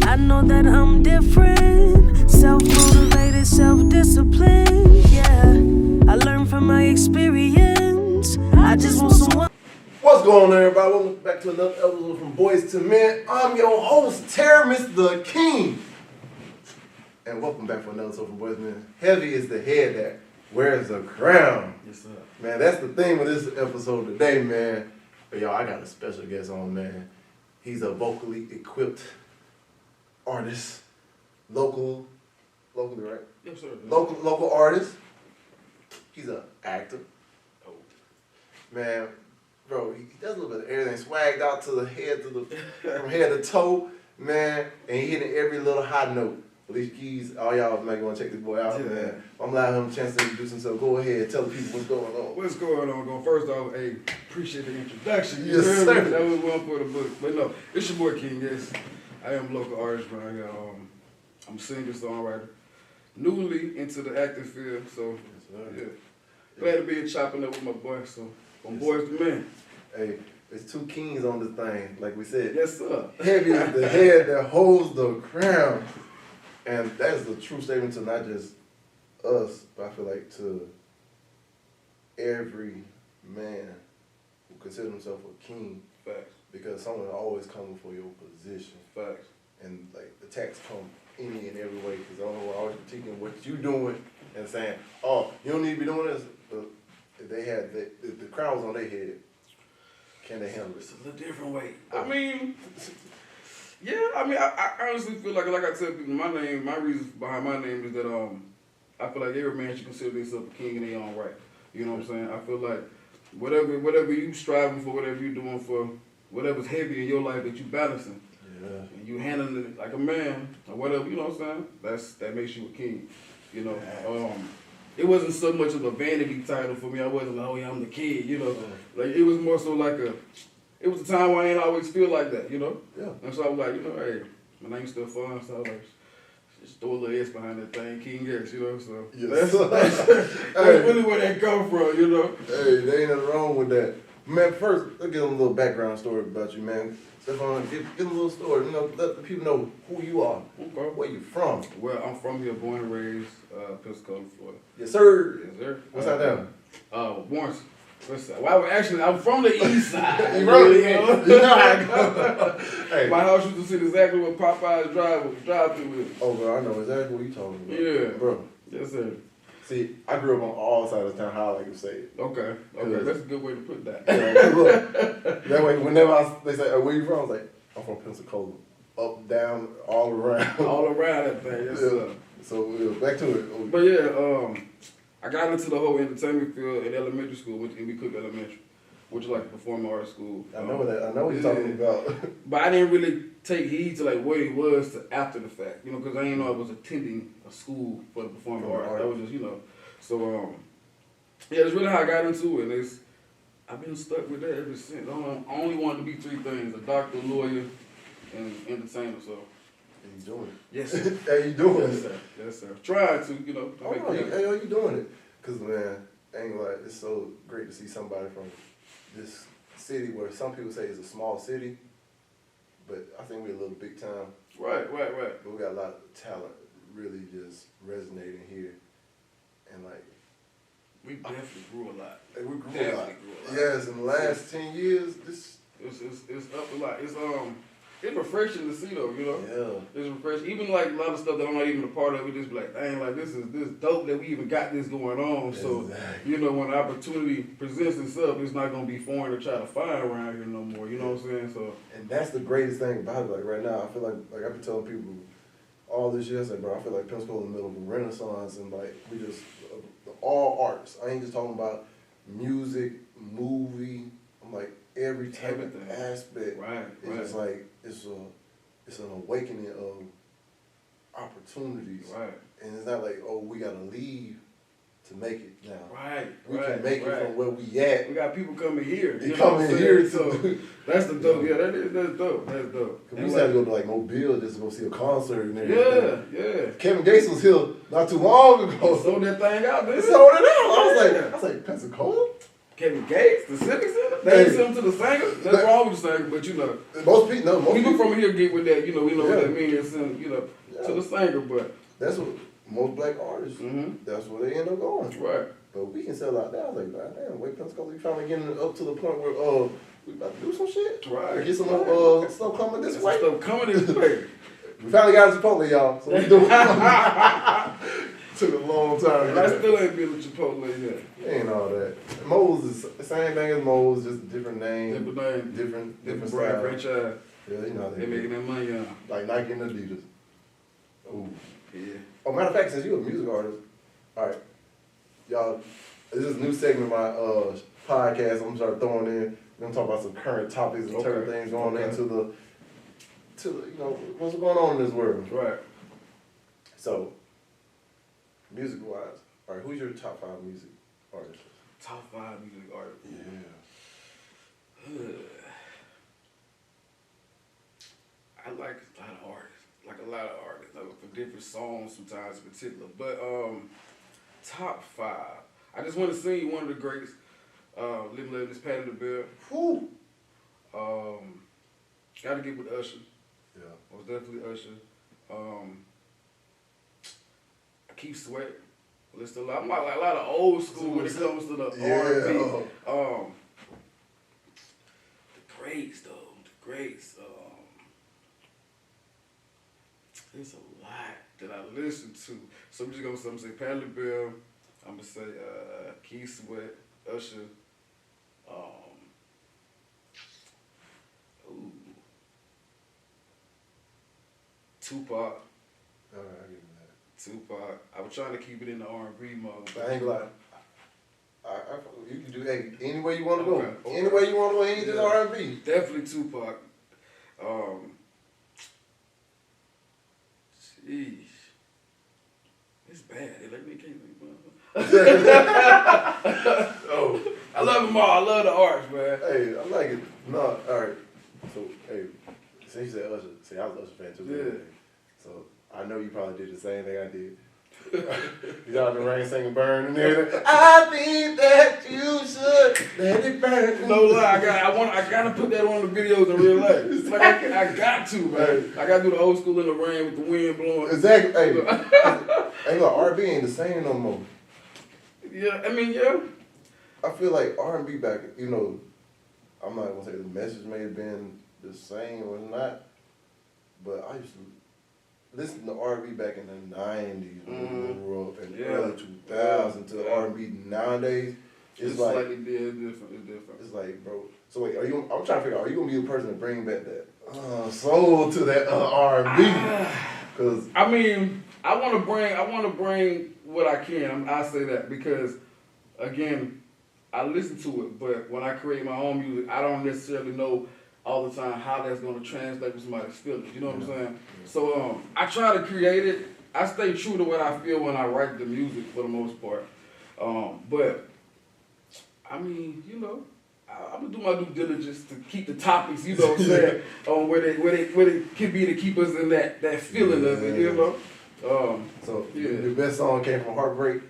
I know that I'm different, self-motivated, self-disciplined, yeah. I learned from my experience. I just want someone. What's going on, everybody? Welcome back to another episode from Boys to Men. I'm your host, Terrence the King. And welcome back for another episode from Boys to Men. Heavy is the head that wears the crown. Yes, sir. Man, that's the theme of this episode today, man. But y'all, I got a special guest on, man. He's a vocally equipped artist. Locally, right? Yes, sir. Local artist. He's an actor. Oh. Man, bro, he does a little bit of everything. Swagged out to the head, from head to toe, man. And he hitting every little high note. Alicia Keys, all y'all might want to check this boy out, man. I'm allowing him a chance to introduce himself. Go ahead, tell the people what's going on. What's going on? First off, hey, appreciate the introduction. Yes, sir. That was one for the book. But no, it's your boy King, yes. I am a local artist, man. I'm a singer, songwriter. Newly into the acting field, so yeah. Glad to be chopping up with my boy, so from Boys to Men. Hey, there's two kings on this thing, like we said. Yes, sir. Heavy is the head that holds the crown. And that is the true statement to not just us, but I feel like to every man who considers himself a king. Facts. Because someone always coming for your position. Facts. And like attacks come any and every way because someone always critiquing what you doing and saying, oh, you don't need to be doing this. But if they had the crown was on their head, can they handle it? It's a little different way. I mean, I honestly feel like I tell people, my reasons behind my name is that I feel like every man should consider himself a king in their own right. You know what I'm saying? I feel like whatever you striving for, whatever you doing for, whatever's heavy in your life that you balancing, and you handling it like a man or whatever, you know what I'm saying? That makes you a king. You know, it wasn't so much of a vanity title for me. I wasn't like, oh yeah, I'm the kid. You know, like it was more so like it was a time where I ain't always feel like that. You know, and so I was like, you know, hey, my name's still fun, so I was like, just throw a little S behind that thing, King S. You know, so that's really where that come from. You know, hey, there ain't nothing wrong with that. Man, first, let's get a little background story about you, man. Stefan, give a little story. You know, let the people know who you are. Okay. Where you from? Well, I'm from here, born and raised, Pensacola, Florida. Yes, sir. Yes, sir. What's that down? Warrenton. Well, actually, I'm from the east side. You know how I go. Hey. My house used to sit exactly where Popeye's drive through is. Oh, bro, I know exactly what you're talking about. Yeah. Bro. Yes, sir. See, I grew up on all sides of town, how I like to say it. Okay. That's a good way to put that. Look, that way, whenever they say, oh, where you from? I was like, I'm from Pensacola. Up, down, all around. All around that thing, yes, sir. So, back to it. But yeah, I got into the whole entertainment field in elementary school, went to Amy Cook Elementary, which is like a performing arts school. I know that. I know what you're talking about. But I didn't really take heed to like where he was to after the fact, you know, because I didn't know I was attending a school for the performing arts. That was just, you know. So yeah, it's really how I got into it. And I've been stuck with that ever since. I only wanted to be three things: a doctor, lawyer, and entertainer. So. And you doing it. Yes, sir. Hey, you doing it. Yes, sir. Yes, sir. Trying to, you know. You doing it. Because, man, I ain't gonna lie, it's so great to see somebody from this city where some people say it's a small city, but I think we're a little big town. Right. But we got a lot of talent really just resonating here. And, like... We definitely grew a lot. We grew a lot. Yes, in the last 10 years, It's up a lot. It's refreshing to see though, you know? Yeah. It's refreshing. Even like a lot of stuff that I'm not even a part of, we just be like, dang, like this dope that we even got this going on. Exactly. So, you know, when the opportunity presents itself, it's not gonna be foreign to try to find around here no more. You know what I'm saying? So and that's the greatest thing about it. Like right now, I feel like I've been telling people all this year, I said, bro, I feel like Pensacola in the middle of a renaissance and like we just all arts. I ain't just talking about music, movie, I'm like every type of aspect. Right. Just like it's an awakening of opportunities. Right. And it's not like, oh, we gotta leave to make it now. Right. We can make it from where we at. We got people coming here. They coming here so that's the dope. Yeah, that's dope. That's dope. We used to have to go to like Mobile just to go see a concert and everything. Yeah. Kevin Gates was here not too long ago. Sold that thing out, man. Sold it out. I was like, Pensacola? Kevin Gates, the Civic Center. They ain't send him to the singer. That's wrong with the singer, but you know, Most people, no, most people people, from here get with that. You know, we know what Yeah. that means. Send, you know, to the singer, but that's what most black artists, that's where they end up going. right. But we can sell out there. I was like, God damn, wait, Pensacola, you finally getting up to the point where, we about to do some shit. Right. Get some, stuff coming this Some way. stuff coming this way. We finally got a Chipotle, y'all. So we doing Took a long time to And I get still ain't been to Chipotle yet. that. Ain't all that. Moe's is the same thing as Moe's, just a different name. Different name, Different different style. brand, franchise. Yeah, you know how They they making do. that money on. Like Nike and Adidas. Ooh. Yeah. Oh, matter of fact, since you're a music artist, all right, y'all, this is a new segment of my podcast. I'm gonna start throwing in. We're gonna talk about some current topics and certain Okay. things going Okay. into the, you know, what's going on in this world. Right. So, music wise, all right, who's your top 5 music artists? Top 5 music artists. Yeah. I like a lot of artists. For different songs sometimes in particular. But top 5. I just want to sing one of the greats. Living Living is Patti LaBelle. Whew. Gotta get with Usher. Yeah. Most definitely Usher. Keith Sweat. Listen to I'm like a lot of old school when it comes to the R&B. The greats though. The greats. There's a lot that I listen to. So I'm just gonna say Patti LaBelle. I'm gonna say Keith Sweat, Usher. Tupac. All right, I'll give you that. Tupac. I was trying to keep it in the R&B mode. I ain't gonna lie. You can do any way you want to go. Okay, okay. Any way you want to go, ain't just Yeah. R&B. Definitely Tupac. Sheesh. It's bad. They let me can't Oh, I love them all. I love the arts, man. hey, I like it. No, all right. So, hey, since you said Usher, see, I was an Usher fan too. Yeah. So I know you probably did the same thing I did. You out in the rain singing "Burn" and everything. I think that you should let it burn. No lie, I gotta put that on the videos in real life. Like I got to, man. I gotta do the old school in the rain with the wind blowing. Exactly. Hey, hey, look, R&B ain't the same no more. Yeah, I mean, yeah. I feel like R&B back, you know, I'm not gonna say the message may have been the same or not, but I used to listen to R&B back in the 90s and early 2000s to R&B nowadays. It's like, slightly different. It's different. it's like, bro. So wait, I'm trying to figure out, are you gonna be the person to bring back that soul to that R&B? Cause I mean, I want to bring what I can. I say that because, again, I listen to it, but when I create my own music, I don't necessarily know all the time how that's going to translate to somebody's feelings. You know what I'm saying? So I try to create it. I stay true to what I feel when I write the music for the most part. But I mean, you know, I'm gonna do my due diligence to keep the topics, you know what I'm saying, where they can be to keep us in that feeling of it, you know. so Yeah. your best song came from Heartbreak.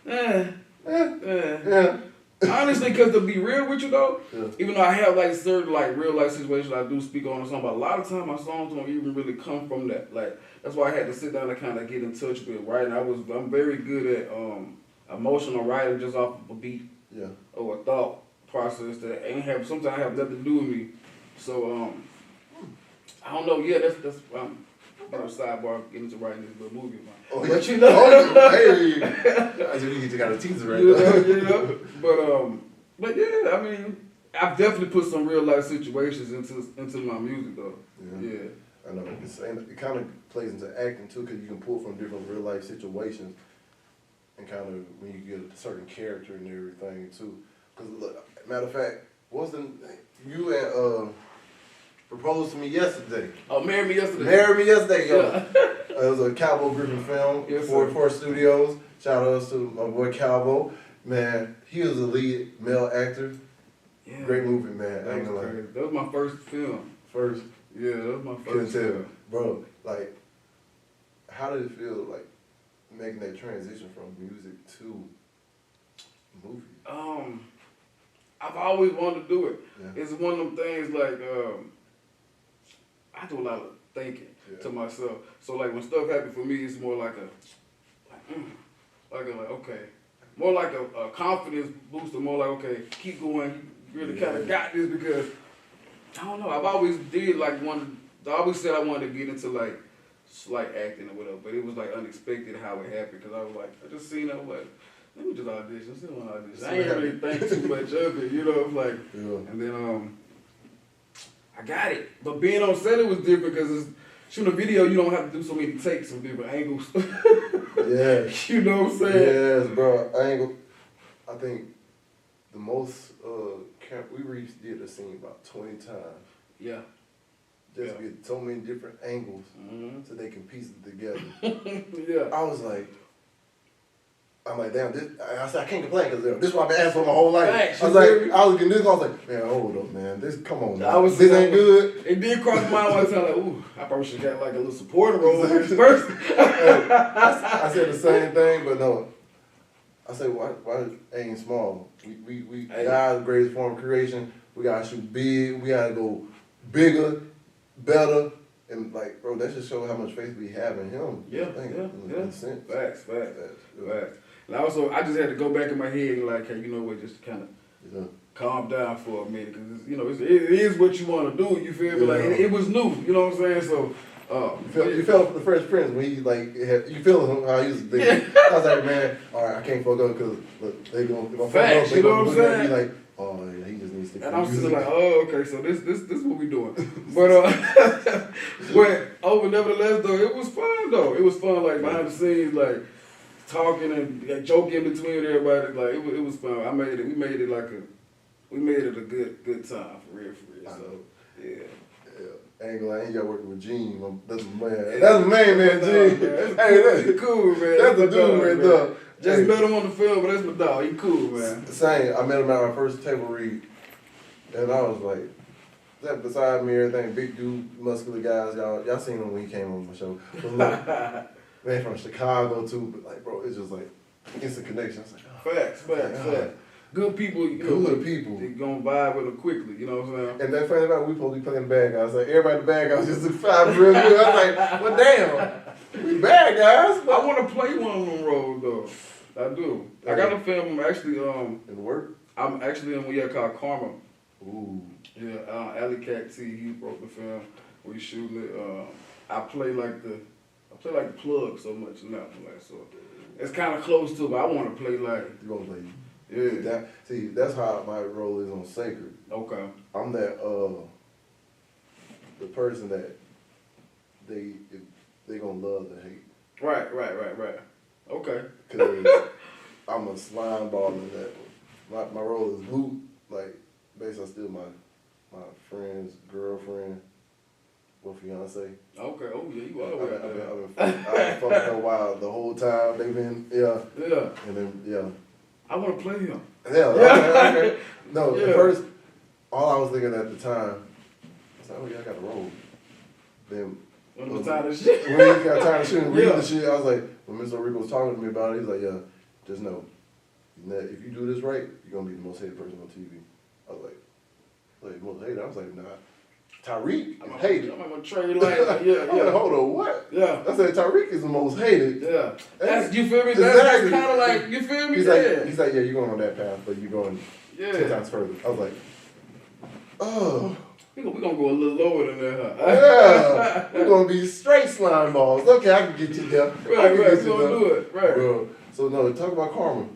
Yeah. Honestly, because to be real with you though, Yeah. even though I have like certain like real life situations I do speak on or something, but a lot of times my songs don't even really come from that. Like that's why I had to sit down and kind of get in touch with writing. I'm very good at emotional writing just off of a beat Yeah. or a thought process that sometimes have nothing to do with me. So I don't know. Yeah, that's sidebar getting into writing this little movie. Oh, But yeah. you know, Hey, I just you got a teaser right you there. know. But yeah, I mean, I've definitely put some real life situations into my music though. Yeah. I know. It kind of plays into acting too, because you can pull from different real life situations, and kind of when you get a certain character and everything too. Because matter of fact, you and proposed to me yesterday? Oh, Marry Me Yesterday. Marry Me Yesterday, yo. Yeah. It was a Calvo Griffin film. Yes, for Studios. Shout out to my boy Calvo. Man, he was a lead male actor. Yeah. Great movie, man. I That ain't was gonna lie. crazy. That was my first film. First, Yeah, that was my couldn't first tell, film. bro. Like, how did it feel? Like, making that transition from music to movie? I've always wanted to do it. Yeah. It's one of them things like I do a lot of thinking Yeah. to myself. So like when stuff happens for me, it's more like okay, more like a confidence booster. More like okay, keep going. You really kind of got this because I don't know. I've always did like I always said I wanted to get into like acting or whatever, but it was like unexpected how it happened because I was like I just seen it, I was like. Let me just audition. See one audition. I ain't really think too much of it, you know. It's like, and then I got it. But being on set it was different because shooting a video, you don't have to do so many takes from different angles. Yeah. You know what I'm saying? Yes, bro. I think the most we did the scene about 20 times. Yeah. Just get so many different angles so they can piece it together. Yeah. I was like. I'm like, damn, I said, I can't complain because this is what I've been asking for my whole life. Thanks, I was like, I was getting this, I was like, man, hold up, man. Come on, man. This ain't good. It did cross my mind one time, like, ooh, I probably should have got like a little supporting role first. I said the same thing, but no. I said, why aim small? We God's greatest form of creation. We gotta shoot big. We gotta go bigger, better. And like, bro, that just shows how much faith we have in Him. Yeah. Facts. And also, I just had to go back in my head and like, hey, you know what, just kind of calm down for a minute, because you know it is what you want to do. You feel me? Like it was new. You know what I'm saying? So you felt the Fresh Prince when he like you feel him how he used to think. I was like, man, all right, I can't fuck up because look, they gonna if I fuck up, they gonna look at me like, oh yeah, he just needs to. And I'm sitting like, oh okay, so this what we doing. But nevertheless though, it was fun though. It was fun like behind the scenes like. Talking and joking between everybody, like it was fun. We made it a good time for real. So yeah. Ain't gonna y'all working with Gene. That's my man. That's the main man, Gene. Hey, that's cool, man. That's the dude right there. Just met him on the film, but that's my dog. He cool, man. Same. I met him at our first table read, and I was like, that beside me, everything, big dude, muscular guys. Y'all seen him when he came on my show. But look, man from Chicago too, but like, bro, it's just like instant connection. It's like, facts. Good people, good people. They gonna vibe with them quickly. You know what I'm saying? And that funny about we supposed to be playing the bad guys. Like everybody the bad guys just look fine real good. I was like, well, damn, we bad guys. But I want to play one of them roles though. I do. I got a film actually. In work. I'm actually in one called Karma. Ooh. Yeah, Alley Cat T. He wrote the film. We shooting it. I play like the plug so much now, like so. It's kind of close to, but I want to play like. You gonna play? Yeah. That's how my role is on Sacred. Okay. I'm that the person that they gonna love to hate. Right. Okay. Cause I'm a slime ball in that. My role is Luke. Like basically, I still my friend's girlfriend. Well, fiance. Okay. Oh yeah, you are. I've been fucking her while the whole time. They've been Yeah. And then I want to play him. Yeah. Okay. No, at first, all I was thinking at the time, I was like, oh yeah, I got to roll. Then when it was time to shit. When he got tired of shooting, reading the shit, I was like, when Mr. Rico was talking to me about it, he's like, yeah, just know, that if you do this right, you're gonna be the most hated person on TV. I was like most hated. I was like, nah. Tariq is hated. I'm gonna trade like yeah. I'm like, hold on, what? Yeah. I said Tariq is the most hated. Yeah. That's you feel me? Exactly. That's kind of like you feel me? He's like, yeah, you're going on that path, but you're going 10 times further. I was like, oh. We gonna go a little lower than that, huh? Yeah. We're gonna be straight slime balls. Okay, I can get you there. Right. We gonna do it. Right. Bro. So no, talk about Karma.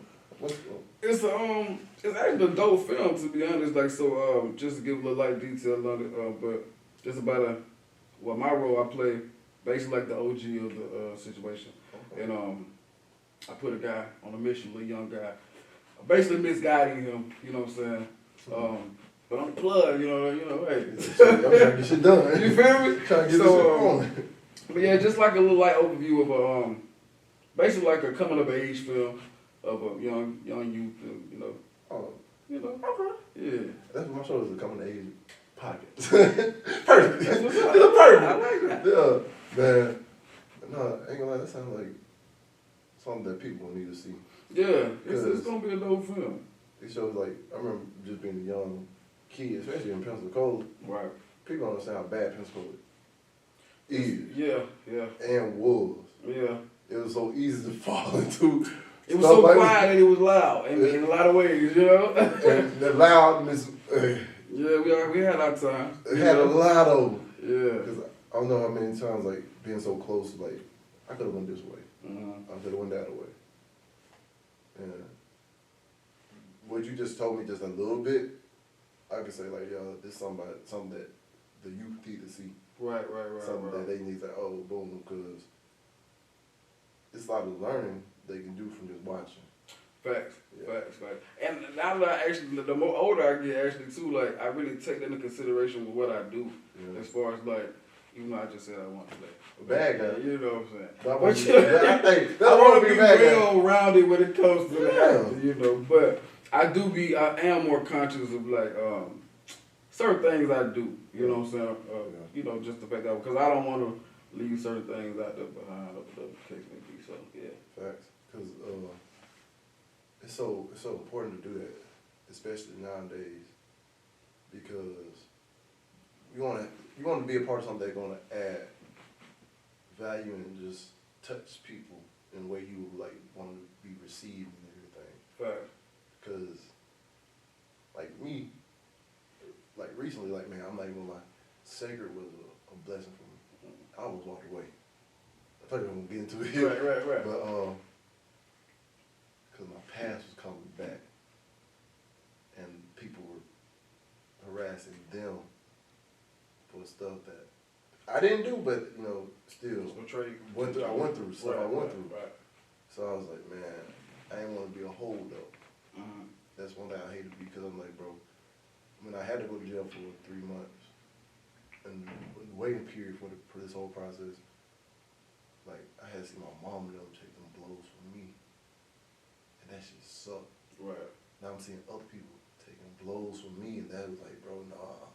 It's actually a dope film, to be honest. Like so, just to give a little light detail on it, but it's about my role I play, basically like the OG of the situation, and I put a guy on a mission, a little young guy, basically misguiding him. You know what I'm saying? But I'm plugged, you know, hey. I'm trying to get shit done. You feel me? Trying to get this shit on. But yeah, just like a little light overview of basically like a coming of age film of a young youth, you know. Oh. You know. Okay. Yeah. That's what my show is, a coming of age podcast. Perfect. That's what's up. It's perfect. I like that. Yeah, man. No, I ain't gonna lie. That sounds like something that people will need to see. Yeah, it's gonna be a dope film. It shows like I remember just being a young kid, especially in Pensacola. Right. People don't understand how bad Pensacola is. Yeah. And was. Yeah. It was so easy to fall into. It was so quiet and it was loud in a lot of ways, you know. And the loudness. Yeah, we had our time. It had a lot of. Yeah. Because I don't know how many times like being so close, like I could have went this way. Mm-hmm. I could have went that way. And what you just told me just a little bit, I could say like, yo, this is something that the youth need to see. Right. Something that they need to, oh, boom, because it's a lot of learning they can do from just watching. Facts. Yeah. Facts. And now that I actually, the more older I get, actually too, like I really take that into consideration with what I do, Yeah. as far as like, even though I just said I want to play Bad guy. you know what I'm saying. But But I think I want to be bad guy. well rounded when it comes to Yeah. acting, you know. But I am more conscious of like certain things I do. You know what I'm saying? You know, just the fact that because I don't want to leave certain things out there behind, or whatever the case may be. So yeah. Facts. Because it's so important to do that, especially nowadays, because you want to be a part of something that's going to add value and just touch people in a way you would like want to be received and everything. Facts. Because like me, like recently, like man, I'm not even gonna lie, Sacred was a blessing for me. I almost walked away. I thought you were gonna get into it here. Right. But because my past was coming back, and people were harassing them for stuff that I didn't do, but you know, still I went through stuff. Right. So I was like, man, I didn't want to be a holdup. Mm-hmm. That's one thing I hated because I'm like, bro, when I had to go to jail for 3 months, and the waiting period for this whole process, like I had to see my mom and them take them blows for me, and that shit sucked. Right. Now I'm seeing other people taking blows for me, and that was like, bro, nah.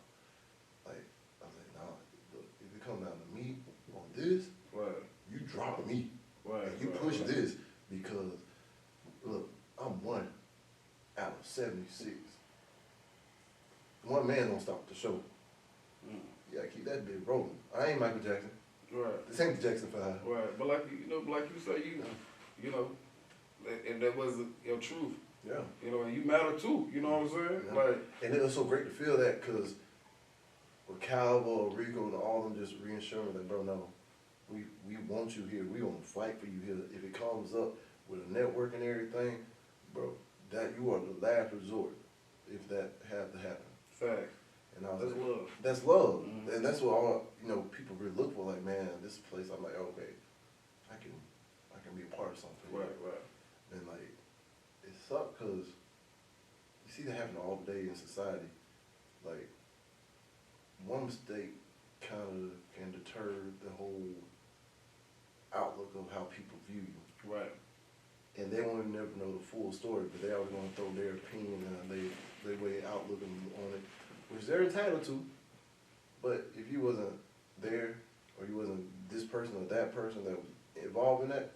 Like I was like, nah. Look, if it come down to me on this, Right. you drop me, Right. and you push this because look, I'm one out of 76. One man don't stop the show. Mm. You gotta keep that bit rolling. I ain't Michael Jackson. Right. This ain't the Jackson 5. Right. But like you say, you know, and that was your truth. Yeah. You know, and you matter too. You know what I'm saying? Yeah. Like. And it was so great to feel that because with Calvo, Rico, and all of them just reassuring that, bro, no, we want you here. We gonna fight for you here. If it comes up with a network and everything, bro, that you are the last resort if that had to happen. Facts. And I was That's like, love. That's love. Mm-hmm. And that's what all people really look for. Like, man, this place, I'm like, okay, I can be a part of something. Right. And like, it sucked because you see that happen all day in society. Like, one mistake kind of can deter the whole outlook of how people view you. Right. And they won't never know the full story, but they always going to throw their opinion and their way outlook on it, which they're entitled to. But if you wasn't there, or you wasn't this person or that person that was involved in that,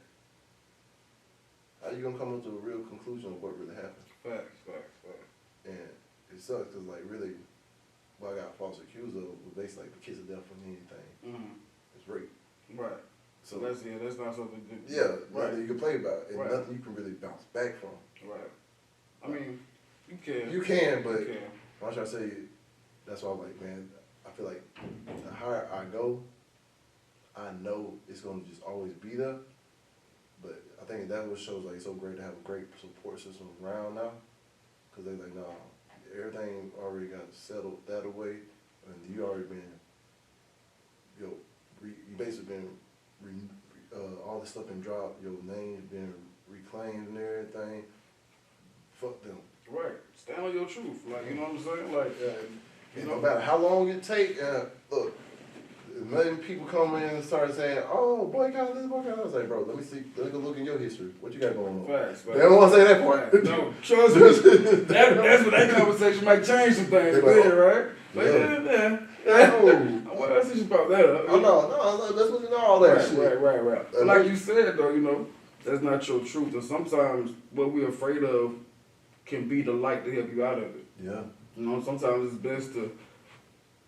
how you gonna come up to a real conclusion of what really happened? Facts. And it sucks because like really, what I got false accused of was basically like the kiss of death from anything. Mm-hmm. It's rape. Right. So that's not something. right. Nothing you can play about, and Right. nothing you can really bounce back from. Right. I mean, you can. You can, but You can. I'm trying to say, that's why I'm like, man, I feel like the higher I go, I know it's gonna just always be there. But I think that what shows like it's so great to have a great support system around now, because they like, nah, everything already got settled that way, and you already been, you basically been, all this stuff been dropped, your name's been reclaimed and everything. Fuck them. Right. Stand on your truth. Like, you know what I'm saying? Like, And no matter how long it take, look, a million people come in and start saying, "Oh, boycott this, boycott that." I was like, bro, let me look in your history. What you got going on? Facts. They don't want to say that part. No, trust me. That's what that conversation might change some things. They like, right? But Let's just about that. Oh no, let's look at all that shit. Right. But like you said though, you know, that's not your truth. And sometimes what we're afraid of can be the light to help you out of it. Yeah. You know, sometimes it's best to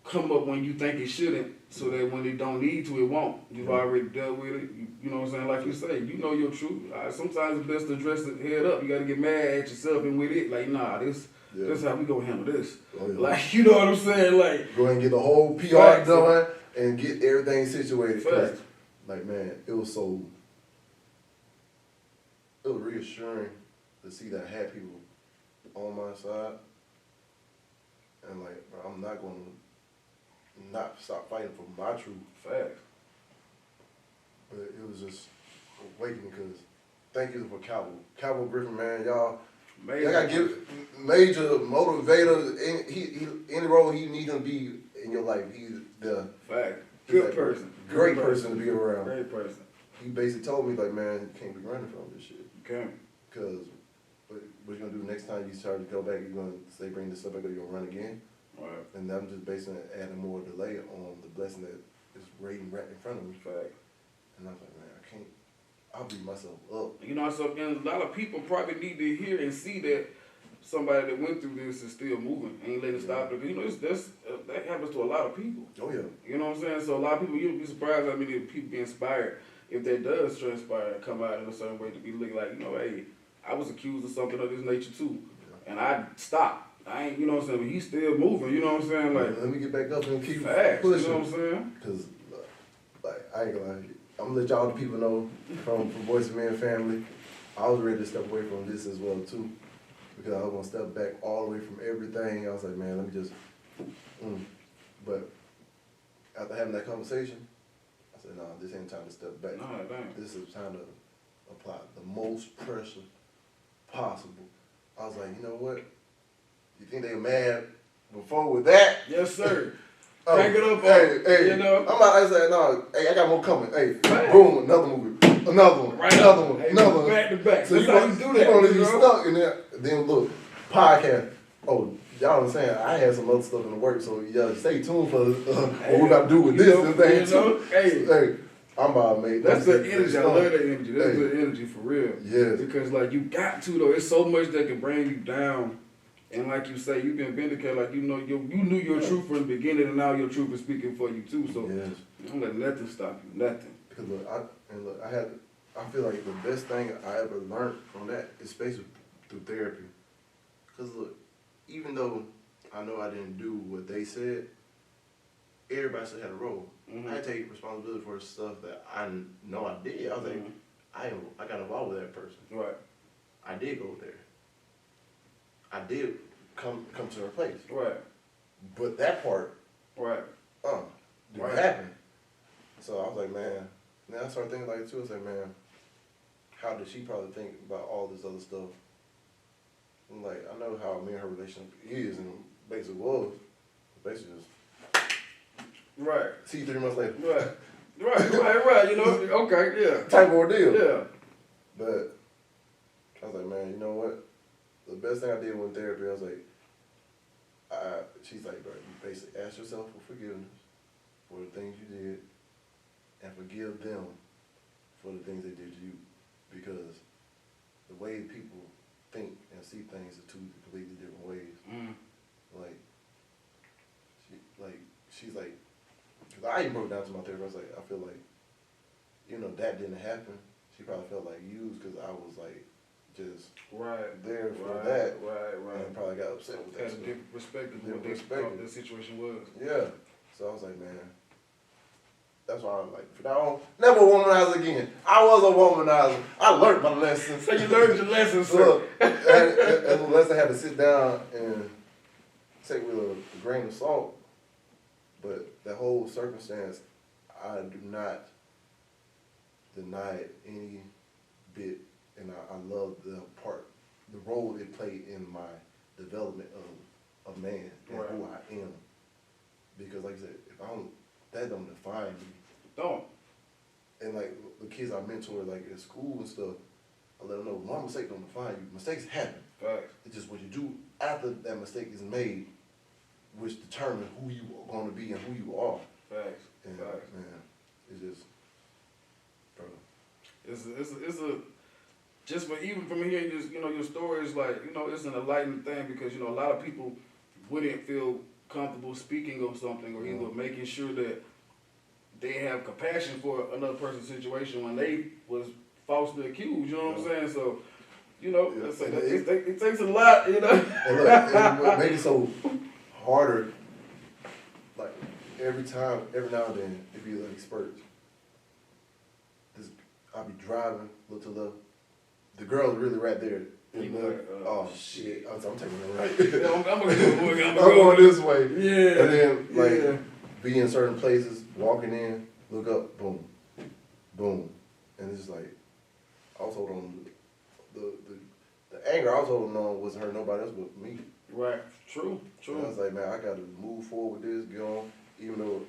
come up when you think it shouldn't, so that when it don't need to, it won't. You've Yeah. already dealt with it. You know what I'm saying? Like you say, you know your truth. Sometimes it's best to address it head up. You got to get mad at yourself and with it. Like, nah, this is how we gonna handle this. Oh, yeah. Like, you know what I'm saying? Like, Go ahead and get the whole PR Facts. done and get everything situated. 'Cause, Facts. like, man, it was reassuring to see that I had people on my side. And like, bro, I'm not gonna not stop fighting for my truth. facts. But it was just awakening because thank you for Calvin Griffin, man. Y'all gotta give major motivator any role he needs to be in your life. He's the Fact. he's Good like person. Great Good person to be around. Great person. He basically told me like, man, you can't be running from this shit. Okay. Cause what you gonna do next time you start to go back? You gonna say bring this up back, or you gonna run again? Right. And I'm just basically adding more delay on the blessing that is waiting right in front of me. Fact. And I was like, man, I can't. I'll beat myself up. You know, so and a lot of people probably need to hear and see that somebody that went through this is still moving, ain't letting it stop it. You know, that happens to a lot of people. Oh yeah. You know what I'm saying? So a lot of people, you'll be surprised how many people be inspired if that does transpire and come out in a certain way to be looking like, you know, hey, I was accused of something of this nature too, and I stopped. I ain't, you know what I'm saying? But he's still moving. You know what I'm saying? Like, let me get back up and keep facts. pushing. You know what I'm saying? Cause like I ain't gonna lie, I'm gonna let y'all the people know from Voice of Man family. I was ready to step away from this as well too, because I was gonna step back all the way from everything. I was like, man, let me just. But after having that conversation, I said, no, this ain't time to step back. Nah, dang. This is time to apply the most pressure possible. I was like, you know what? You think they were mad before with that? Yes, sir. Oh, Crank it up, hey, you know? I said, no, hey, I got more coming. Hey, Right. boom, another movie, another one, Right another up. one, Hey, another one. back to back. So That's you how gonna you do you that, gonna you be know? stuck in there. Then look, podcast. Oh, y'all understand? I had some other stuff in the works, so y'all stay tuned for what we got to do with You this know, and thing you know, too. hey. Hey, I'm about to make That's the energy. I stuff. love that energy. That's Hey. good energy for real. Yes. Because like you got to though. It's so much that can bring you down. And like you say, you've been vindicated. Like you know, you knew your truth from the beginning, and now your truth is speaking for you too. So Yes. don't let nothing stop you. Nothing. Because look, I feel like the best thing I ever learned from that is basically through therapy. Because look, even though I know I didn't do what they said, everybody still had a role. Mhm. I take responsibility for stuff that I know I did. I was like, I got involved with that person. Right. I did go there. I did come to her place. Right. But that part, Right. didn't Right. happen. So I was like, man, then I started thinking like it too. I was like, man, how did she probably think about all this other stuff? I'm like, I know how me and her relationship is and basically was. Basically just Right. see you 3 months later. Right. You know. Okay. Yeah. Type of ordeal. Yeah. But I was like, man, you know what? The best thing I did with therapy, I was like, she's like, bro, you basically ask yourself for forgiveness for the things you did and forgive them for the things they did to you. Because the way people think and see things are two completely different ways. Mm. She's like, because I even broke down to my therapist, I was like, I feel like, that didn't happen. She probably felt like used because I was like, just Right. there for Right. that. Right. And probably got upset with that. Had a stuff. different perspective of Different what they perspective. thought the situation was. Yeah. So I was like, man, that's why I'm like, for now on, never womanize again. I was a womanizer. I learned my lesson. So you learned your lesson, sir. Look, as a lesson, I had to sit down and take with a grain of salt. But that whole circumstance, I do not deny it any bit. And I love the role it played in my development of a man and Right. who I am. Because like I said, that don't define me. Don't. And like the kids I mentor like at school and stuff, I let them know one mistake don't define you. Mistakes happen. Facts. It's just what you do after that mistake is made, which determines who you are going to be and who you are. Facts. And Facts. man, it's just, bro. It's a just for even from hearing your stories, like, it's an enlightening thing because, a lot of people wouldn't feel comfortable speaking on something or either making sure that they have compassion for another person's situation when they was falsely accused, you know what I'm saying? So, let's say it takes a lot, And look, and what makes it so harder, like every now and then, it be like spurts. I'll be driving, look to the left. The girl's really right there. Oh shit! I'm taking it right. Yeah, I'm gonna go. I'm going this way. Yeah. And then be in certain places, walking in, look up, boom, boom, and it's just like I was holding on. The anger I was holding on wasn't hurting nobody else but me. Right. True. And I was like, man, I got to move forward with this, get on, even though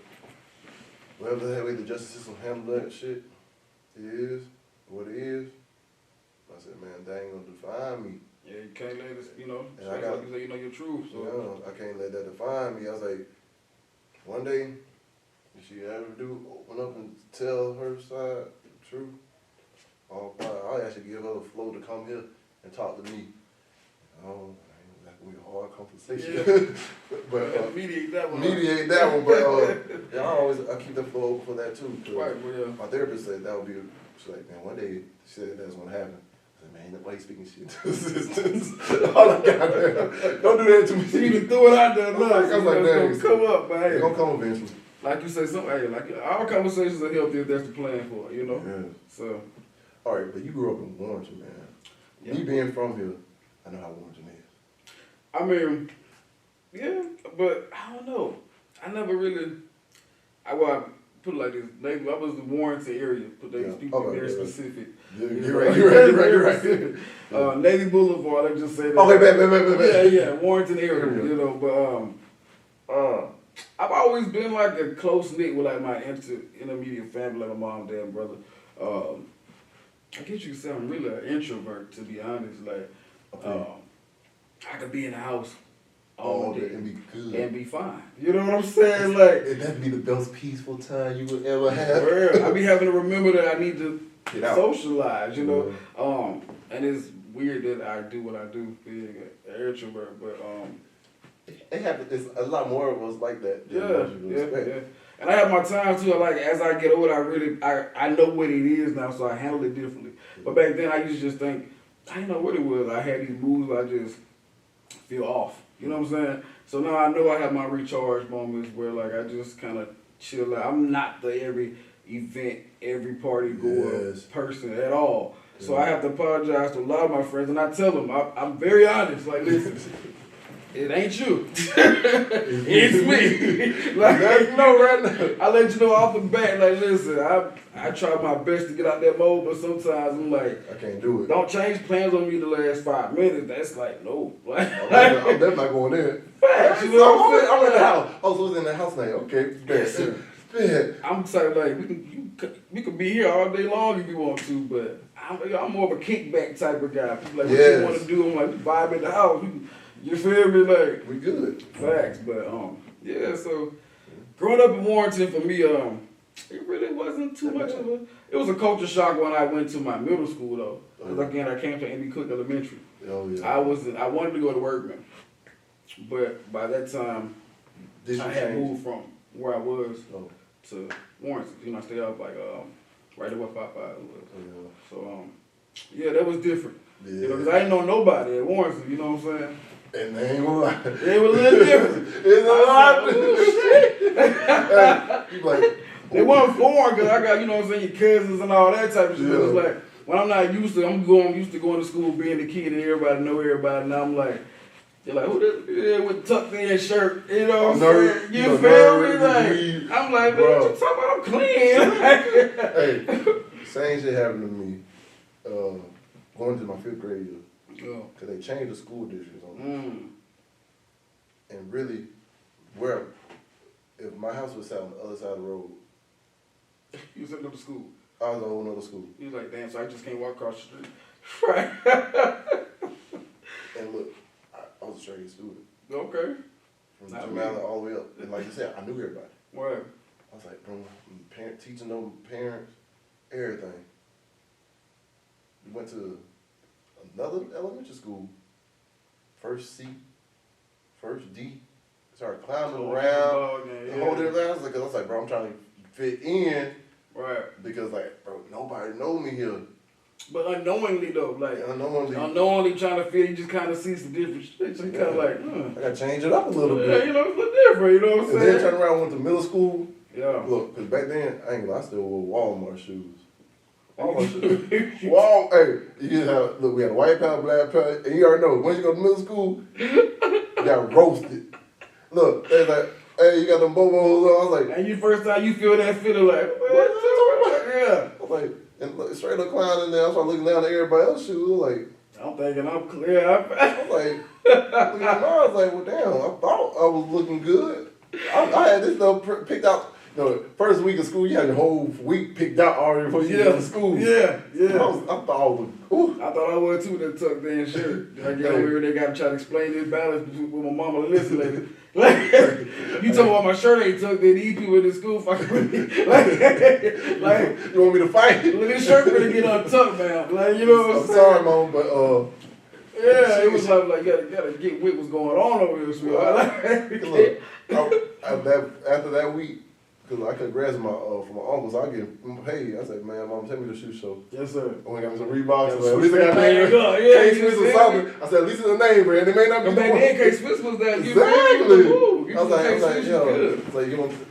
whatever the way the justice system handle that shit, it is what it is. I said, man, that ain't gonna define me. Yeah, you can't let it, And I got, like you say, your truth. So. I can't let that define me. I was like, one day, if she ever do open up and tell her side the truth, all fine. I'll actually give her the flow to come here and talk to me. That can be a hard conversation. Yeah. But mediate that one. Mediate that one, but I keep the flow open for that too. Right, well, yeah. My therapist said that would be. She's like, man, one day she said that's gonna happen. I said, man, ain't nobody speaking shit to assistance. All I got there. Don't do that to me. She even threw it out there. No, I was like, it's gonna come up, man. It's gonna come eventually. Like you say, like our conversations are healthy if that's the plan for it, Yeah. So. All right, but you grew up in Warrenton, man. Yeah. Me being from here, I know how Warrenton is. I mean, yeah, but I don't know. I never really. I put it like this. Maybe I was the Warrenton area. Put these people very specific. You're right. Navy Boulevard. Let's just say that. Okay, Yeah, Warrenton area. But I've always been like a close knit with like my intermediate family, like my mom, dad, brother. I guess you could say I'm really an introvert, to be honest. Like, I could be in the house all day and be good and be fine. You know what I'm saying? Like, that'd be the most peaceful time you would ever have. I be having to remember that I need to Get out. socialize. And it's weird that I do what I do, being an introvert. But It's a lot more of us like that. Yeah. And I have my time too. Like as I get older, I know what it is now, so I handle it differently. But back then, I used to just think I didn't know what it was. I had these moves where I just feel off. You know what I'm saying? So now I know I have my recharge moments where like I just kind of chill out. I'm not the every event, every party goer person at all. So I have to apologize to a lot of my friends, and I tell them I'm very honest. Like, listen. It ain't you. It's me. Like, right now. I let you know off the bat, like, listen, I try my best to get out that mode, but sometimes I'm like, I can't do it. Don't change plans on me the last 5 minutes. That's like, no. Like, I'm definitely not going in. Facts, you know what I'm saying? I'm in the house. Oh, so it's in the house now. Okay, bad. I'm saying, like, we could be here all day long if you want to, but I'm more of a kickback type of guy. People like, what you want to do? I'm like, vibe in the house. You feel me? Like, we good. Facts, but so growing up in Warrenton for me, it really wasn't too much of it was a culture shock when I went to my middle school though. Because again, I came to Andy Cook Elementary. Oh yeah. I wanted to go to Workman, but by that time I had moved from where I was to Warrenton. I stayed up like right there where Popeye was. So that was different. Yeah. Because I didn't know nobody at Warrenton. You know what I'm saying? And they ain't gonna lie. It was a little different. It's a lot different. You like, it wasn't foreign because I got, you know what I'm saying, your cousins and all that type of shit. But it's like, when I'm not used to, I'm used to going to school, being the kid, and everybody know everybody. Now I'm like, they're like, who this with tucked in shirt? You know what I'm saying? You feel me? Like, I'm like, man, what you talking about? I'm clean. Hey, same shit happened to me going to my 5th grade year. Because they changed the school districts on me. And really, if my house was sat on the other side of the road. You was at another school? I was at a whole other school. You was like, damn, so I just can't walk across the street. Right. And look, I was a straight student. Okay. From Jamala all the way up. And like you said, I knew everybody. Right. I was like, teaching them parents, everything. We went to another elementary school, first C, first D, started climbing around, the whole damn thing. I was like, bro, I'm trying to fit in, Right. because like, bro, nobody know me here. But unknowingly though, like Unknowingly trying to feel, you just kind of see some different shit. So you kind of like, I gotta change it up a little yeah, bit. you know, it's a little different. You know what I'm And saying? then turn around, went to middle school. Yeah. Look, cause back then I ain't gonna lie, I still wore Walmart shoes. Walmart shoes. Look, we had a white pair, black pair, and you already know, once you go to middle school, you got roasted. Look, they like, hey, you got them bobos on. I was like, And you first time you feel that feeling like, what? Yeah. I was like, and look, straight up clown in there. I started looking down at everybody else's shoes. I was like, I'm thinking I'm clear. I was like, looking at mine, I was like, well, damn, I thought I was looking good. I had this stuff picked out. You know, first week of school, you had the whole week picked out already before you get to school. Yeah. I thought I was, ooh. I thought I was too, that tucked in shirt. I get over here, they got to try to explain this balance with my mama. Listen, lady. Like, you talking about my shirt ain't tucked in, these people in the school fucking with me. Like, You want me to fight? this shirt really get untucked, man. Like, you know what I'm saying? Sorry, mom, but yeah, it was like gotta get with what's going on over here, sweetheart. look, after that week, because I could grasp my from my uncles, I get paid. I said, man, mom, take me to the shoe show. Yes, sir. I went and got me some Reeboks. Yeah, At least I got name. K-Swiss or something. I said, at least it's a name brand. It may not be But back then, K-Swiss was that. Exactly. I was like, yo, it's like,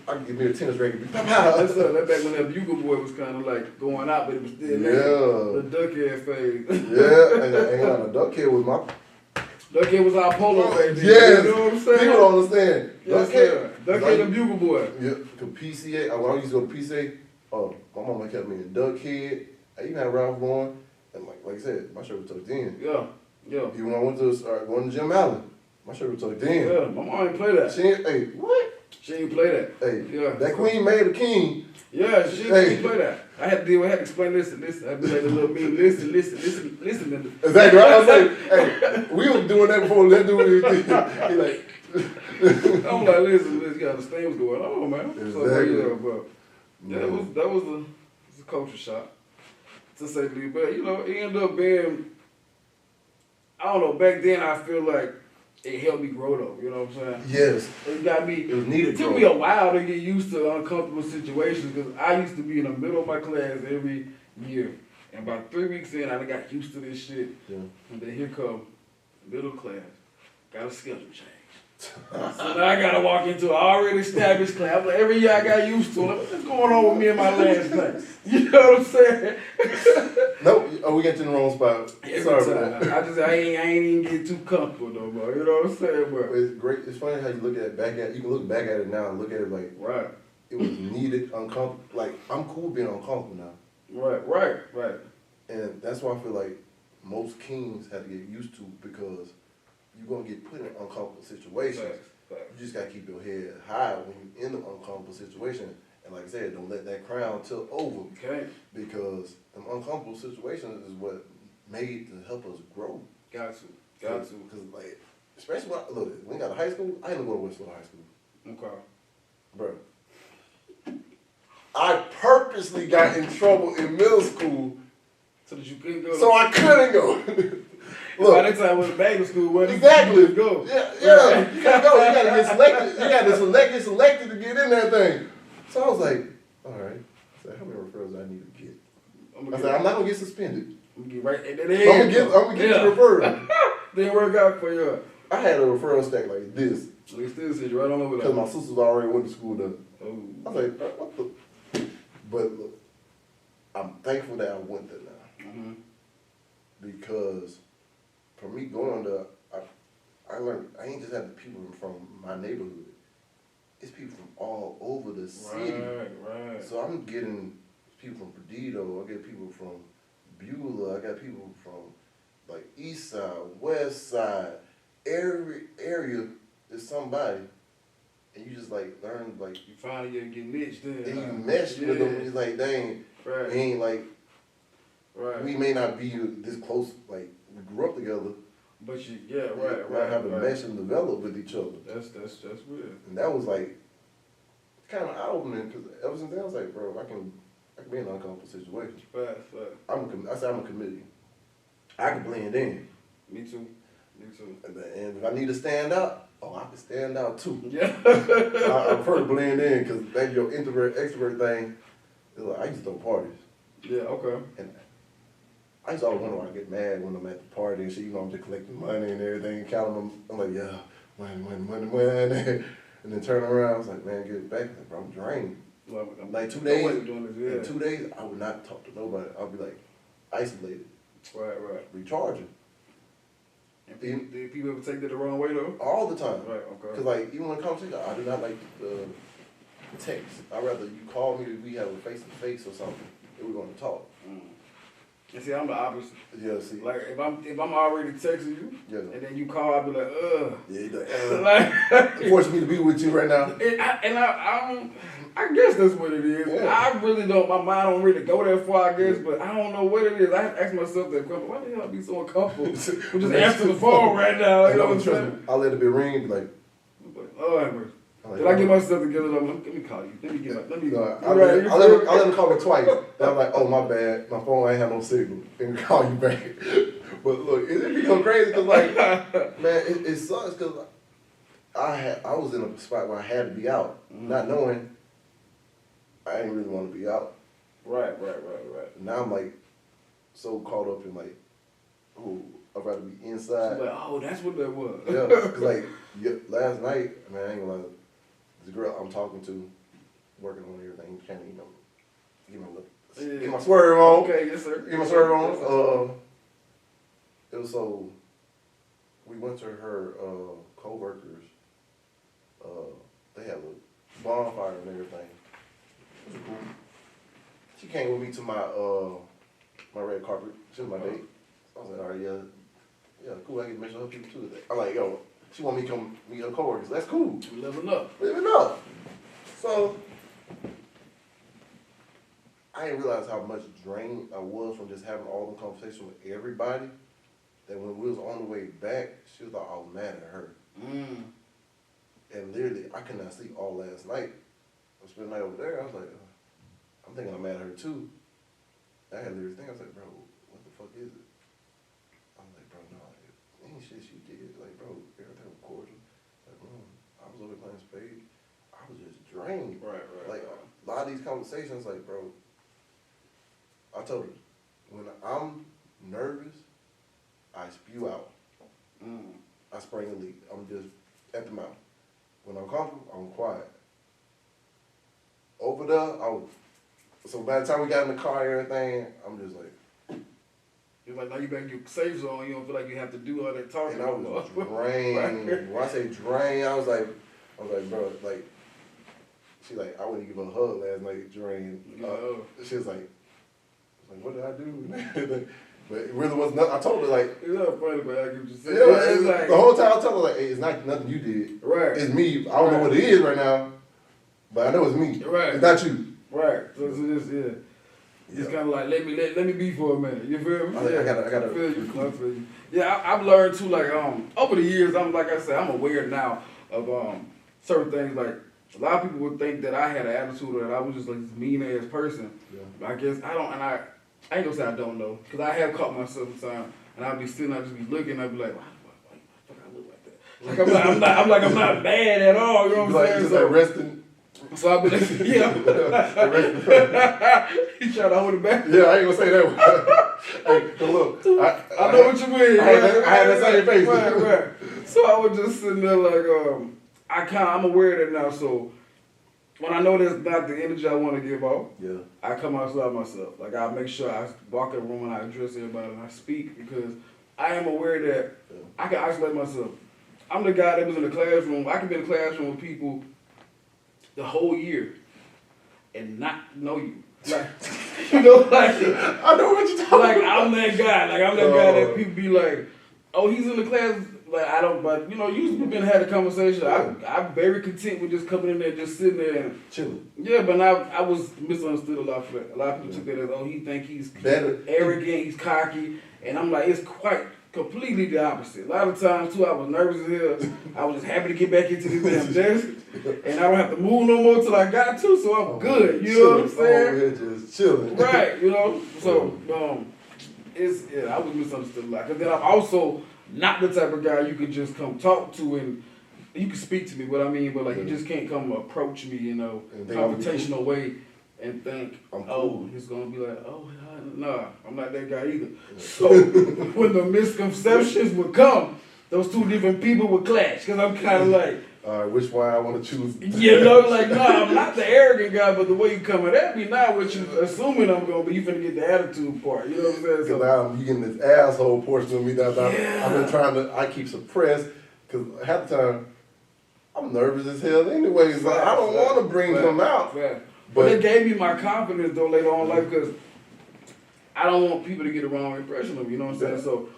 I can give me a tennis racket. That's that back when that Bugle Boy was kind of like going out, but it was still the duckhead phase. Yeah, and the duckhead was my. Duckhead was our polo baby. Yes. You know what I'm saying? People don't understand. Yes, sir. Duckhead and Bugle Boy. Yeah, cause PCA, when I used to go to PCA, my mama kept me in Duckhead. I even had Ralph Lauren, and like I said, my shirt was tucked in. Yeah. Even when I went to going to Jim Allen, my shirt was tucked in. Yeah, my mom ain't play that. She ain't, what? She ain't play that. Hey, yeah. That queen made a king. Yeah, she didn't play that. I had to explain this. I had to make a little mean. Listen. Exactly. I was like, hey, we was doing that before that dude. He like. I'm like, listen, you gotta understand what's going on, man. Exactly. So, but yeah, that was a culture shock, to say the least. But you know, it ended up being, I don't know. Back then, I feel like it helped me grow though. You know what I'm saying? Yes. It got me. It was needed. It took me a while to get used to uncomfortable situations because I used to be in the middle of my class every year, and about 3 weeks in, I got used to this shit. Yeah. And then here come middle class, got a schedule change. So now I gotta walk into an already established class. Like every year I got used to it. What's going on with me in my last class? You know what I'm saying? Nope. We got you in the wrong spot. Sorry, man. I ain't even get too comfortable no more. You know what I'm saying, bro? It's great. It's funny how you look at it back at. You can look back at it now and look at it like right. It was needed, uncomfortable. Like I'm cool being uncomfortable now. Right. And that's why I feel like most kings have to get used to because you're gonna get put in uncomfortable situations. Facts. You just gotta keep your head high when you're in the uncomfortable situation. And like I said, don't let that crown tilt over. Okay. Because them uncomfortable situations is what made to help us grow. Got to. Because like, especially when we got to high school, I didn't go to Westwood High School. Okay. Bro. I purposely got in trouble in middle school so that you couldn't go. So I couldn't go. Look, by that time I was in baby school, wasn't exactly. You go. Yeah. You can't go. You gotta get selected. You gotta get selected to get in that thing. So I was like, all right. I said, how many referrals do I need to get? I said, I'm not gonna get suspended. I'm gonna get right. I'm gonna get the referral. Didn't work out for you. I had a referral stack like this. They still said you right on over there. Because my sisters already went to school there. Oh. I was like, what the? But look, I'm thankful that I went there now. Mm-hmm. Because for me going there, I learned, I ain't just having people from my neighborhood. It's people from all over the city. Right. So I'm getting people from Perdido, I get people from Beulah, I got people from like East Side, West Side. Every area is somebody. And you just like learn like you finally get niched in. And you mesh with them. It's like dang, right. We ain't like we may not be this close. Like we grew up together, but you right. Have to mesh and develop with each other. That's weird. And that was like kind of eye opening because ever since then I was like, bro, I can be in an uncomfortable situation. Right. I said I'm a comedian. I can blend in. Me too. Me too. And if I need to stand out, I can stand out too. Yeah. I prefer to blend in because that your introvert extrovert thing is like I used to throw parties. Yeah. Okay. And I used to always wonder why I get mad when I'm at the party and shit. You know, I'm just collecting money and everything, counting them. I'm like, yeah, money. And then turn around, I was like, man, get it back. Like, bro, I'm drained. Well, Like 2 no days, way of doing this, yeah. in 2 days, I would not talk to nobody. I'll be like isolated, Right. recharging And did people ever take that the wrong way though? all the time. Right. Okay. Cause like even when it comes to I do not like text. I'd rather you call me if we have a face to face or something. If we're gonna talk. And see, I'm the opposite. Yeah, see. Like if I'm already texting you, Yeah. and then you call, I'll be like, ugh. Yeah, you Like, forcing me to be with you right now. I guess that's what it is. Yeah. I really don't. My mind don't really go that far. I guess, but I don't know what it is. I have to ask myself that question. Why the hell I be so uncomfortable? I'm just answering the phone right now. You know what I'm saying? I'll let it be ring and be like, Oh, Amber. I'm like, Did I get myself together? Let me call you. Let me. No, I'll let him call me twice. Then I'm like, oh my bad, my phone ain't have no signal. And call you back. But look, it become crazy because like, man, it sucks because I was in a spot where I had to be out, not knowing I didn't really want to be out. Right. Now I'm like so caught up in like, oh, I'd rather be inside. Like, oh, that's what that was. Yeah, cause like last night, man, I ain't gonna lie, the girl I'm talking to, working on everything, can't even get my swerve on. Okay, yes sir. Get my swerve on. It was so. We went to her co-workers. They had a bonfire and everything. It was cool. She came with me to my red carpet. She was my date. I was like, all right, yeah, cool. I can mention other people too today. I'm like, yo, she want me to come meet her coworkers. That's cool. We living up. Living up. So I didn't realize how much drained I was from just having all the conversation with everybody. That when we was on the way back, she was like, I was mad at her. And literally, I could not sleep all last night. I spent the night over there. I was like, I'm thinking I'm mad at her too. I had literally think, I was like, bro, what the fuck is it? I'm like, bro, no, it ain't shit she did. Like, bro, everything was cordial. Like, I was over playing spades. I was just drained. Right. Like, a lot of these conversations, like, bro, I told her, when I'm nervous, I spew out. I spring a leak. I'm just at the mouth. When I'm comfortable, I'm quiet. Over there, so by the time we got in the car and everything, I'm just like. You're like, now you back in your safe zone, you don't feel like you have to do all that talking. And I was drained. When I say drained, I was like, bro, like, she like, I wouldn't give her a hug last night, drained. She was like, what did I do? But it really was nothing. I told her, like, it's not funny, but I get what you saying. yeah, It's like, the whole time I told her, like, hey, it's not nothing you did. Right. It's me. I don't know what it is right now, but I know it's me. Right. It's not you. Right. So it's just, It's kind of like, let me be for a minute. You feel me? I gotta I feel you. Yeah, I've learned too, like, over the years, like I said, I'm aware now of, certain things. Like, a lot of people would think that I had an attitude or that I was just like this mean ass person. Yeah. But I guess I don't, and I ain't gonna say I don't know, because I have caught myself sometimes, and I'll be sitting, I'll just be looking, I'll be like, why the fuck I look like that? Like, I'm not bad at all, you know what I'm saying? Just like resting. So I'll be like, yeah. He trying to hold it back. Yeah, I ain't gonna say that one. Hey, but look, I know what you mean. I had that same face. Right. So I was just sitting there like, I'm aware of that now, so when I know that's not the energy I want to give off, yeah, I come outside myself. Like, I make sure I walk in the room and I address everybody and I speak, because I am aware that I can isolate myself. I'm the guy that was in the classroom. I can be in the classroom with people the whole year and not know you. Like, you know, like, I know what you're talking like, about. I'm that guy. Like, I'm that guy that people be like, oh, he's in the class. Like, I don't, but, you know, usually we've had a conversation. I'm very content with just coming in there, just sitting there and chilling. Yeah, but I was misunderstood a lot for that. A lot of people took that as, oh, he think he's arrogant, he's cocky. And I'm like, it's quite completely the opposite. A lot of times, too, I was nervous as hell. I was just happy to get back into this damn desk. And I don't have to move no more till I got to, so I'm good. You know what I'm saying? Just chilling. Right, you know? So, I was misunderstood a lot. Cause then I'm also not the type of guy you could just come talk to and you can speak to me. What I mean, but like you just can't come approach me, confrontational way and think, I'm oh, cool. he's gonna be like, oh, nah, I'm not that guy either. So when the misconceptions would come, those two different people would clash. Cause I'm kind of like. Which one I want to choose? Like, no, I'm not the arrogant guy, but the way you coming at me now, what you assuming I'm gonna be, you finna get the attitude part. You know what I'm saying? Because now I'm getting this asshole portion of me that I've been trying to, I keep suppressed. Because half the time, I'm nervous as hell anyways. Like, I don't want to bring them out. But it gave me my confidence though later on in life because I don't want people to get a wrong impression of me. You know what I'm saying? So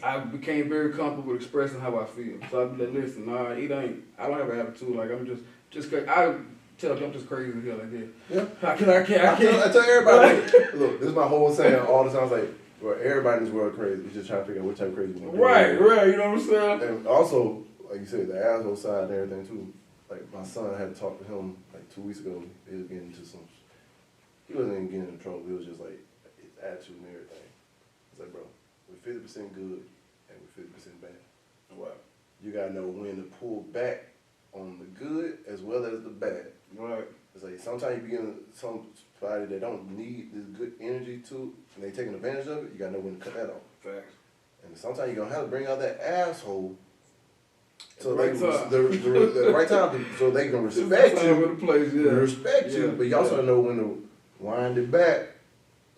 I became very comfortable with expressing how I feel. So I'd be like, listen, nah, it ain't. I don't have an attitude. Like I'm just crazy. I tell you, I'm just crazy as hell like that. Yeah. I can't. I tell everybody. Look, this is my whole saying all the time. It's like, well, everybody in this world crazy. We're just trying to figure out what type of crazy you want to be. Right. You know what I'm saying? And also, like you said, the asshole side and everything too. Like my son, I had to talk to him like 2 weeks ago. He was getting into some. He wasn't even getting in trouble. It was just like his attitude and everything. It's like, bro, we're 50% good and we're 50% bad. Wow. You gotta know when to pull back on the good as well as the bad. Right. It's like sometimes you begin somebody that don't need this good energy to, and they taking advantage of it. You gotta know when to cut that off. Facts. And sometimes you're gonna have to bring out that asshole. So Right they time. the right time, so they can respect you. The place, yeah. Respect you, Yeah, but you also yeah. know when to wind it back,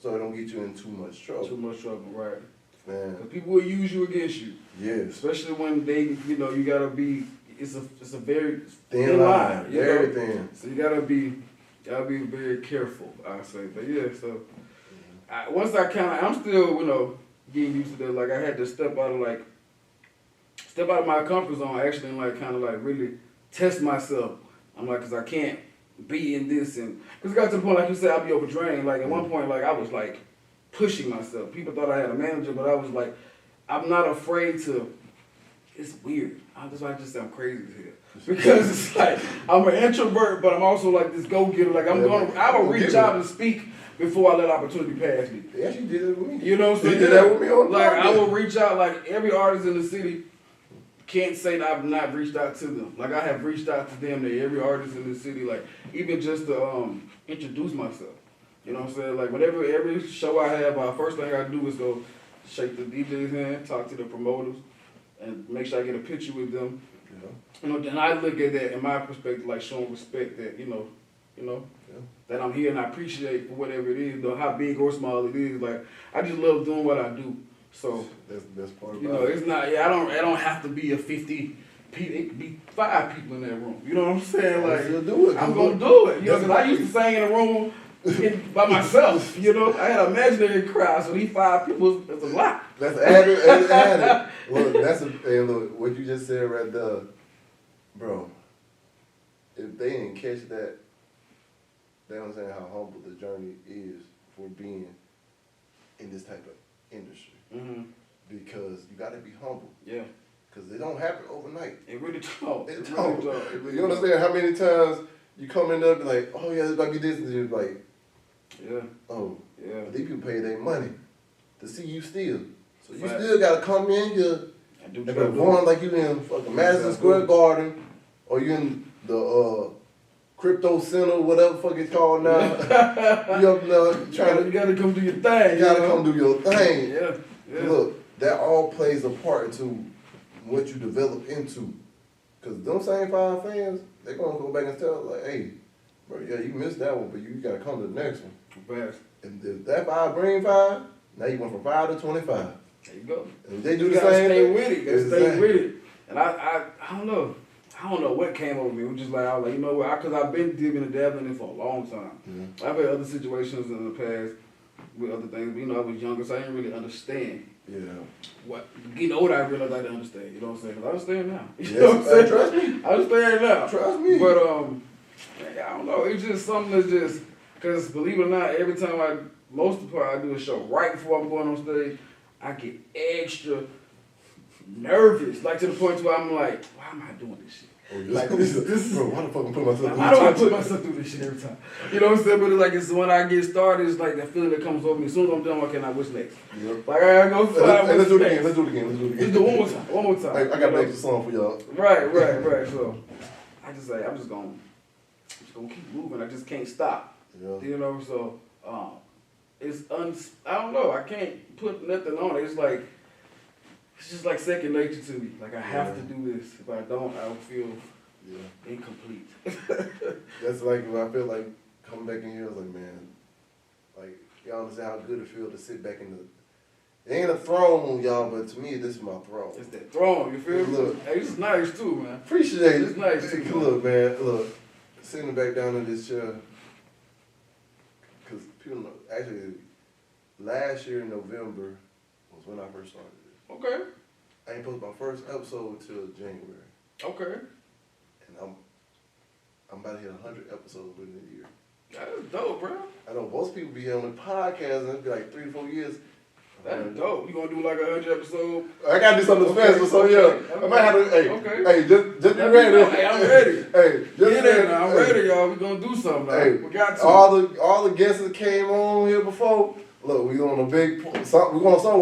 so it don't get you in too much trouble. Too much trouble, right? Man, Because people will use you against you, yes, especially when they, you gotta be. It's a very thin line, you very know? thin. So you gotta be very careful. I say, but yeah. So once I I'm still getting used to that. Like I had to step out of my comfort zone actually, and like kind of like really test myself. I'm like, cause I can't be in this, and cause it got to the point like you said, I'd be overdrained. Like at one point, like I was like pushing myself. People thought I had a manager, but I was like, I'm not afraid to. It's weird. That's why I just say I'm crazy here. Because it's like I'm an introvert, but I'm also like this go-getter. Like I will reach out and speak before I let opportunity pass me. Yeah, you did it with me. You know what I'm saying? You did that with me on the Like podcast. I will reach out. Like every artist in the city can't say that I've not reached out to them. Like I have reached out to them. Every artist in the city, like even just to introduce myself. You know what I'm saying? Like whenever every show I have, first thing I do is go shake the DJ's hand, talk to the promoters, and make sure I get a picture with them. Then I look at that in my perspective, like showing respect that that I'm here and I appreciate for whatever it is, though how big or small it is. Like I just love doing what I do. So that's the best part. it's not. Yeah, I don't have to be a 50. It could be 5 people in that room. You know what I'm saying? Like you'll do it. I'm gonna do it. Because I used to sing in a room by myself. I had an imaginary crowd, so these 5 people is a lot. That's added. Look, look, what you just said right there, bro. If they didn't catch that, they don't understand how humble the journey is for being in this type of industry. Mm-hmm. Because you got to be humble. Yeah. Because it don't happen overnight. It really don't. It Really don't. don't. You understand how many times you come in there and be like, oh yeah, it's about to be this, and you're like, yeah. oh, yeah. These people pay their money to see you still. So you Right. still got to come in here and perform like you in fucking Madison Square Garden or you in the Crypto Center, whatever the fuck it's called now. You up there You gotta come do your thing. You gotta come do your thing. Yeah. Look, that all plays a part into what you develop into. Cause them same 5 fans, they gonna go back and tell like, hey, bro, yeah, you missed that one, but you gotta come to the next one. Fast. And if that 5 bring 5, now you went from 5 to 25. There you go. And if they do You the gotta same stay thing, with it. You gotta stay with it. And I don't know. I don't know what came over me. It was just like, I was like, you know what? Because I've been digging and dabbling in it for a long time. Yeah. I've had other situations in the past with other things. But, I was younger, so I didn't really understand. Yeah. What getting older, I realized I didn't understand. You know what I'm saying? 'Cause I understand now. You Yes, know what I'm saying? trust me. I understand now. Trust me. But I don't know. It's just something that's just because believe it or not, every time most of the part I do a show right before I'm going on stage, I get extra nervous, like to the point where I'm like, why am I doing this shit? Oh, Like, this is bro, why the fuck I'm putting myself through I don't want this? to put myself through this shit every time. You know what I'm saying? But it's like, it's when I get started, it's like that feeling that comes over me. As soon as I'm done, okay, now what's next? Yep. Like, I gotta go find Hey, let's what's do it next. again. Let's do it again. Let's do it again. Let's do it one more time. One more time. Hey, I got an extra song for y'all. Right. So, I'm just gonna keep moving. I just can't stop. Yeah. You know, so I don't know. I can't put nothing on it. It's just like second nature to me. Like I have to do this. If I don't, I will feel incomplete. That's like when I feel like coming back in here. I was like, man, like y'all understand how good it feels to sit back in the. It ain't a throne, y'all, but to me, this is my throne. It's that throne. You feel me? Look. Hey, it's nice too, man. Appreciate it. It's nice too. Look, man, look, sitting back down in this chair. Cause people know, actually, last year in November was when I first started this. Okay. I ain't posted my first episode until January, Okay. and I'm about to hit 100 episodes within a year. That is dope, bro. I know most people be on the podcast and it'd be like 3 to 4 years. That is dope. You gonna do like 100 episode? I gotta do something special, so yeah. I might have to. Hey, just be ready. Hey, I'm ready. Hey, just Get be in now. I'm ready, y'all. We gonna do something. Now. Hey, we got to. all the guests that came on here before. Look, we on a big. We going somewhere.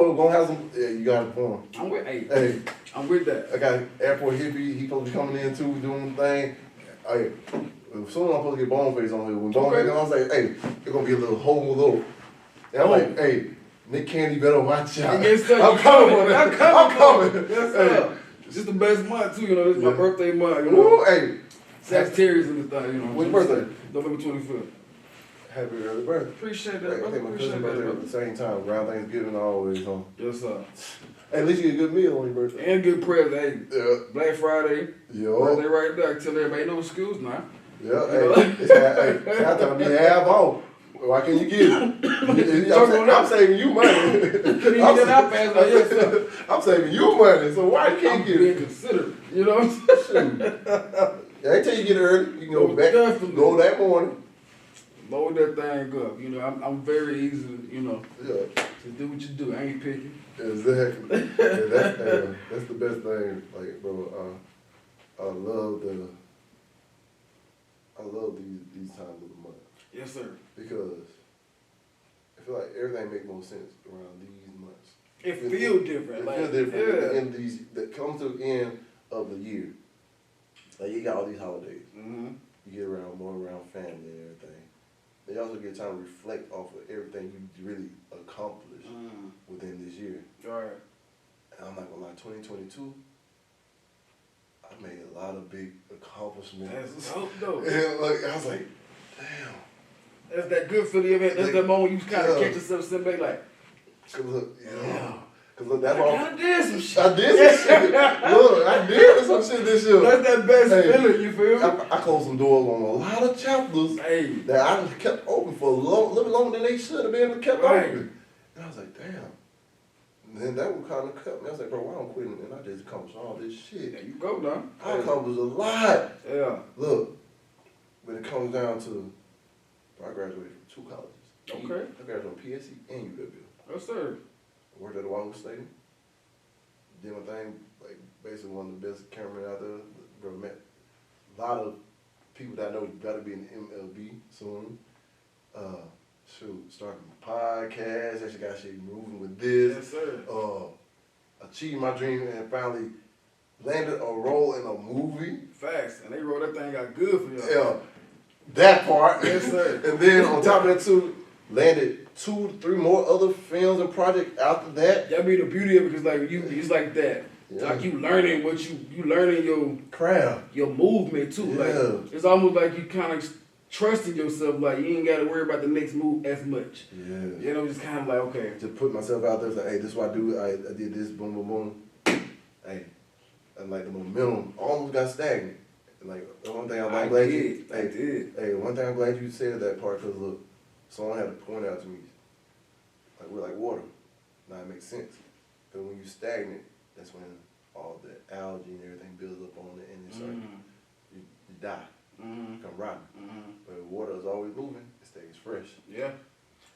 We gonna have some. Yeah, you got it for him. I'm with. Hey, I'm with that. I got Airport Hippie. He supposed to be coming in too, doing the thing. Hey, soon I'm supposed to get Boneface on here. When Boneface, I was like, hey, it's gonna be a little. And I'm like, hey, Nick Candy better watch out. Yes, sir. I'm coming for that. I'm coming. Yes, sir. It's just the best month too. You know, this is my birthday month. You know, Ooh, hey, Sagittarius in this thing. You know, when's your birthday? November 25th. Happy early birthday. Appreciate I that, brother. think my Appreciate cousin that, birthday at brother. the same time, around Thanksgiving always, huh? Yes, sir. Hey, at least you get a good meal on your birthday. And good present. Hey, Yeah. Black Friday. Yo. Birthday right there. Tell everybody no excuse now. Yeah, hey, I tell me half off. Why can't you get it? I'm saving you money. Couldn't even get that fast, but yes, sir. I'm saving you money, so why you can't I'm get being it? considerate. You know what I'm saying? Yeah, I tell you get it early. You can go back, Definitely. go that morning. Load that thing up. You know, I'm very easy to, you know, Yeah, to do what you do. I ain't picky. exactly. And that's the best thing. Like, bro, I love these times of the month. Yes, sir. Because I feel like everything makes more sense around these months. It feels different. It Like, feels different yeah. at the end of these that come to the end of the year. Like you got all these holidays. Mm-hmm. You get around family and everything. They also get time to reflect off of everything you really accomplished within this year. All right. And I'm not gonna lie, 2022, I made a lot of big accomplishments. That's dope, though. And like I was like, damn. That's that good for the event. That's that moment you kind of Yeah. catch yourself sitting back like, Cause look, yeah. Cause look, that's I all. kind of did some shit. I did some shit. Look, I did some shit this year. That's that best Hey, feeling, you feel me? I closed some doors on a lot of chapters Hey. that I kept open for a little longer than they should have been kept Right. open. And I was like, damn. And then that would kind of cut me. I was like, bro, why don't quit? And I just accomplished all this shit. There you go now. I accomplished a lot. Yeah. Look, when it comes down to, I graduated from 2 colleges. Okay. I graduated from PSC and UW. Yes, sir. I worked at the Wahoo Stadium. Did my thing, like basically one of the best cameramen out there. Bro, met a lot of people that I know gotta be in MLB soon. Starting a podcast, actually got shit moving with this. Yes, sir. Achieved my dream and finally landed a role in a movie. Facts. And they wrote that thing out good for y'all. Yeah, that part. Yes, sir. And then on top of that too, landed 2 to 3 more other films and projects after that. That be the beauty of it, because like it's like that. Yeah. Like you learning what you learning Craft. your movement too. Yeah. Like it's almost like you kind of trusting yourself. Like you ain't got to worry about the next move as much. Yeah. You know, just kind of like okay. Just put myself out there, like, hey, this is what I do. I did this, boom, boom, boom. Hey, and like the momentum almost got stagnant. And like the one thing I'm glad you, I did. Hey, one thing I'm glad you said that part, because look, someone had to point out to me, like we're like water. Now it makes sense. Because when you stagnant, that's when all the algae and everything builds up on it, and it's like you die, you come rotten. But water is always moving; it stays fresh. Yeah,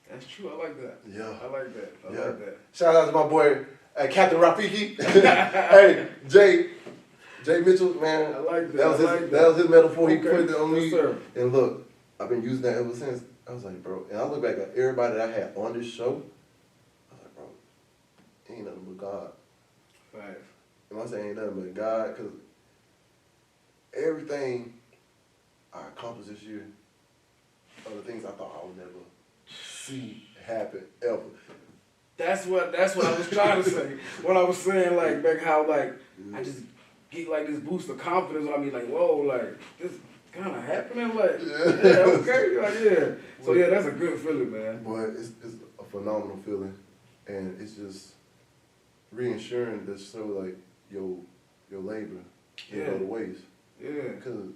that's true. I like that. Yeah. I like that. I like that. Shout out to my boy Captain Rafiki. Hey, Jay Jay Mitchell, man. I like that. That was his metaphor. He Okay. put it on me. Yes, sir. And look, I've been using that ever since. I was like, bro, and I look back at everybody that I had on this show. I was like, bro, ain't nothing but God. Facts. And I say ain't nothing but God, because everything I accomplished this year are the things I thought I would never see happen ever. That's what I was trying to say. When I was saying like back how like I just get like this boost of confidence. I mean like whoa like this kind of happening like yeah okay like yeah. So yeah, that's a good feeling, man. But it's a phenomenal feeling, and it's just reassuring to show like your labor can go to waste. Yeah. Because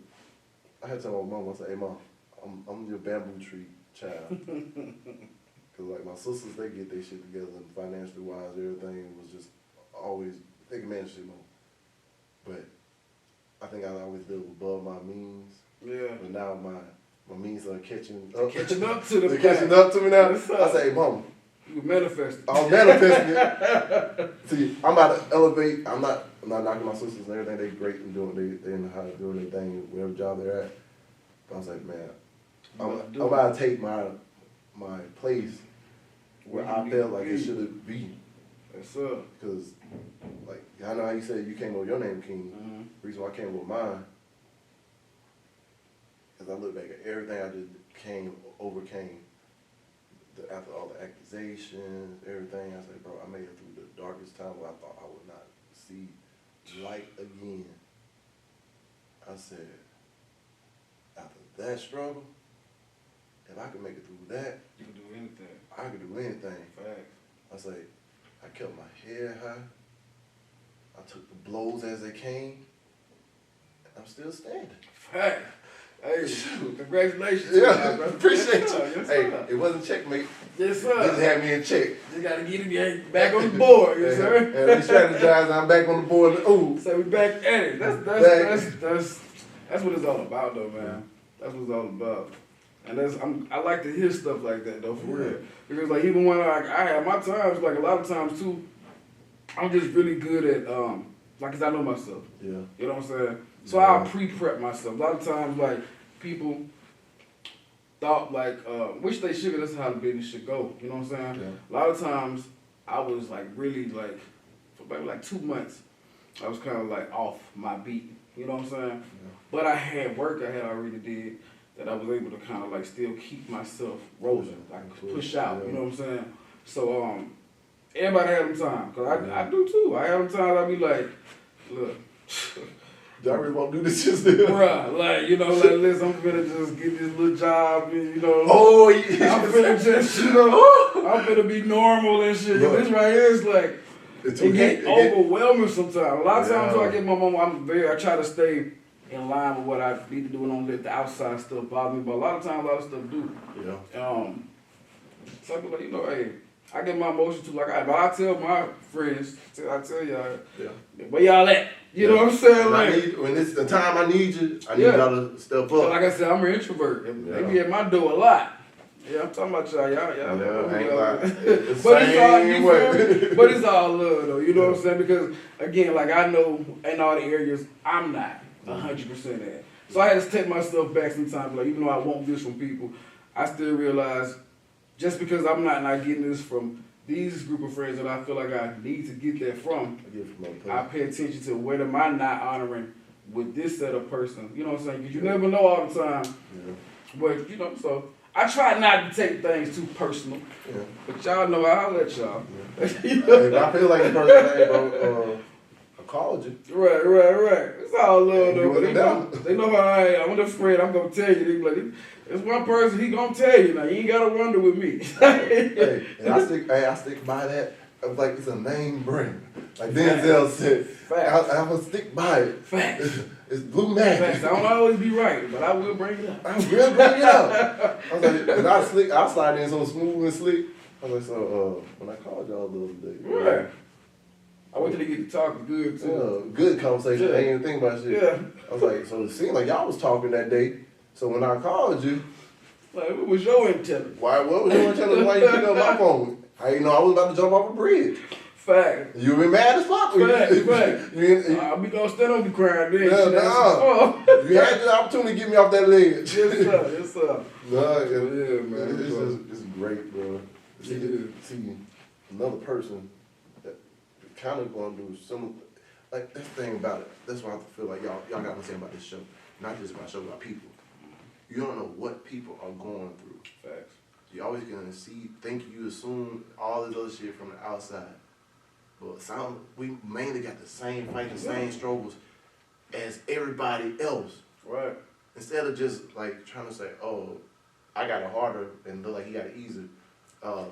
I had to tell my mom, I said, hey mom, I'm your bamboo tree child. Because like my sisters, they get their shit together, and financially wise, everything was just always, they can manage shit more. But I think I always live above my means. Yeah. But now my means are catching up. Catching up to the They're catching up to me now. Yes, sir. I say, hey mom, You manifested. I'm manifesting it. See, I'm about to elevate. I'm not knocking my sisters and everything. They great and they in the house doing their thing, whatever job they're at. But I was like, man, I'm about to take my place where I felt like it should be. Yes, sir. Because, like, I know how you said you came with your name, King. Mm-hmm. The reason why I came with mine, because I look back at everything I just overcame. After all the accusations, everything, I said, bro, I made it through the darkest time where I thought I would not see light again. I said, after that struggle, if I could make it through that, You can do anything. I could do anything. Facts. I say, I kept my head high. I took the blows as they came. And I'm still standing. Facts. Hey, congratulations. Yeah, to you, bro. appreciate Yes, you. sir. Yes, Hey, sir. it wasn't checkmate. Yes, They just sir. had me in check. You gotta get him back on the board, yes, sir. And we strategized, and I'm back on the board. Ooh. So we back at it. That's what it's all about, though, man. That's what it's all about. And I like to hear stuff like that, though, for real. Because like even when I have my times, like a lot of times too, I'm just really good at like 'cause I know myself. Yeah. You know what I'm saying? So Yeah. I'll pre-prep myself. A lot of times, like people thought like which they should. That's how the business should go. You know what I'm saying? Yeah. A lot of times I was like really like for maybe like 2 months. I was kind of like off my beat. You know what I'm saying? Yeah. But I had work I had already did that I was able to kind of like still keep myself rolling, like push out. You know what I'm saying? So everybody had them time, cause I do too. I have them times I be like, look. Do I really want to do this shit still? Bruh, like, you know, like, listen, I'm finna just get this little job, and, you know. Oh, yeah. I'm finna just, you know, I'm finna be normal and shit. Look. This right here is like, it get okay. overwhelming sometimes. A lot of times when I Yeah. get my mom, I try to stay in line with what I need to do and don't let the outside stuff bother me. But a lot of times, a lot of stuff do. Yeah. So I be like, you know, hey, I get my emotions too. Like, but I tell my friends, I tell y'all, Yeah. where y'all at? You know what I'm saying? When, Like, when it's the time I need you, I need Yeah. y'all to step so up. like I said, I'm an introvert. They Yeah. be at my door a lot. Yeah, I'm talking about y'all. Y'all. Yeah, ain't y'all. like, it's But it's all, same you way. feel me? But it's all love though, you know what I'm saying? Because again, like I know in all the areas I'm not 100% at. So I had to take myself back sometimes, like even though I want this from people, I still realize just because I'm not getting this from these group of friends that I feel like I need to get that from, I get it from other I people. pay attention to what am I not honoring with this set of person. You know what I'm saying? Because you never know all the time. Yeah. But, you know, so I try not to take things too personal. Yeah. But y'all know I'll let y'all. Hey, but I feel like the person, hey, bro, I called you. Right. It's all love And you though. But wasn't down. they know how I am. I'm just afraid I'm going to tell you. They be like, there's one person, he going to tell you now. You ain't got to wonder with me. Hey, and I stick by that. I was like, it's a name brand. Like Denzel said, Facts. I'm going to stick by it. Facts. It's Blue Magic. Facts. I don't always be right, but I will bring it up. I will bring it up. I was like, and I slide in so smooth and slick. I was like, so when I called y'all the other day. Right. I want you to get to talk good too. Good conversation. Yeah. I ain't even think about shit. Yeah. I was like, so it seemed like y'all was talking that day. So when I called you, Like, what was your intelligence? what was you telling me why you picked up my phone? I didn't know I was about to jump off a bridge. Fact. You be mad as fuck. Fact. You I'll be gonna stand up and crying then. Yeah, Shit, that's nah. fuck. you had the opportunity to get me off that ledge. Yes, sir. Yes, sir. Nah, Yeah, man. It's great, bro. See another person that kind of going to do some, like, that's the thing about it. That's why I feel like y'all got to say about this show. Not just about show, about people. You don't know what people are going through. Facts. You always gonna you assume all this other shit from the outside. But we mainly got the same fight, the same struggles as everybody else. Right. Instead of just like trying to say, oh, I got it harder and look like he got it easier.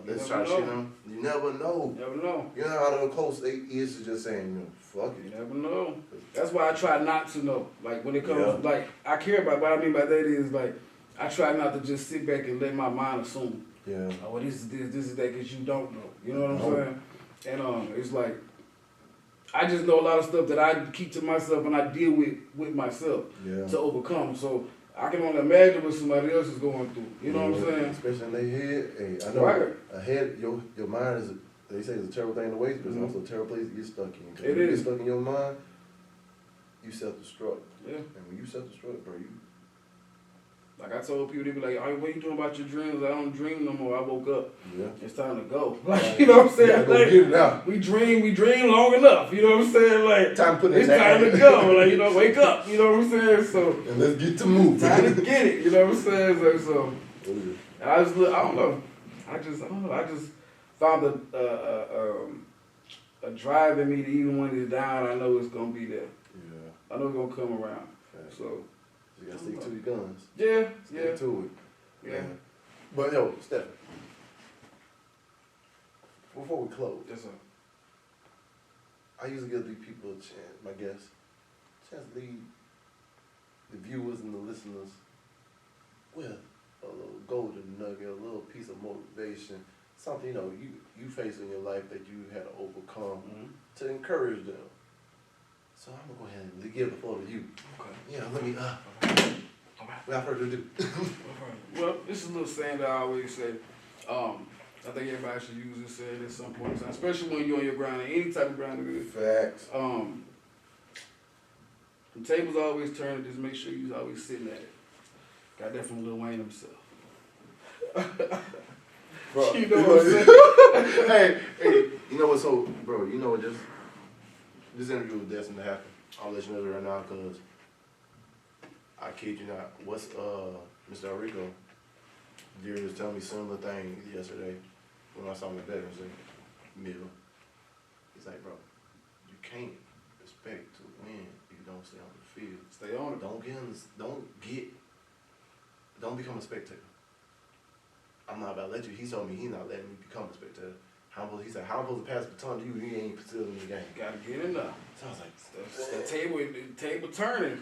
Let's try to shit him. You never know. Never know. You know how close they is to just saying, fuck it. You never know. That's why I try not to know. Like when it comes, like I care about. What I mean by that is like I try not to just sit back and let my mind assume. Yeah. Oh, well, this is that because you don't know. You know what I'm saying? And it's like I just know a lot of stuff that I keep to myself and I deal with myself to overcome. So I can only imagine what somebody else is going through. You know what I'm saying? Especially in their head. Hey, I know a head, your mind is, they say it's a terrible thing to waste, but it's also a terrible place to get stuck in. Because when you get stuck in your mind, you self-destruct. Yeah. And when you self-destruct, bro, like I told people, they be like, "Oh, what you doing about your dreams?" I don't dream no more. I woke up. Yeah. It's time to go. Like, you know what I'm saying? Like, get it out. We dream long enough. You know what I'm saying? Like, it's time to go. Like, wake up. You know what I'm saying? So, and let's get to move. Time to get it. You know what I'm saying? So I don't know. I just found a drive in me to even when it's down, I know it's gonna be there. Yeah. I know it's gonna come around. Okay. So. You gotta stick to your guns. Yeah, Stick to it. Yeah. But yo, Steph, before we close, Yes, sir. I usually give these people a chance, my guests, to leave the viewers and the listeners with a little golden nugget, a little piece of motivation, something you face in your life that you had to overcome to encourage them. So I'm gonna go ahead and give the floor to you. Okay. Yeah, let me without further ado. Well, this is a little saying that I always say. I think everybody should use this saying at some point in time, especially when you're on your grind, any type of grind it is. Facts. The tables always turn, just make sure you're always sitting at it. Got that from Lil Wayne himself. Bro, you know what I'm saying? hey, you know what? So, bro, you know what? This interview was destined to happen. I'll let you know right now, cause I kid you not. What's Mr. Enrico? Jerry was telling me similar thing yesterday when I saw him at Veterans Day meal. He's like, bro, you can't expect to win if you don't stay on the field. Stay on it. Don't become a spectator. I'm not about to let you. He told me he's not letting me become a spectator. He said, how am I supposed to pass the baton to you? You ain't still in the game. Gotta get in there. So I was like, the table turning.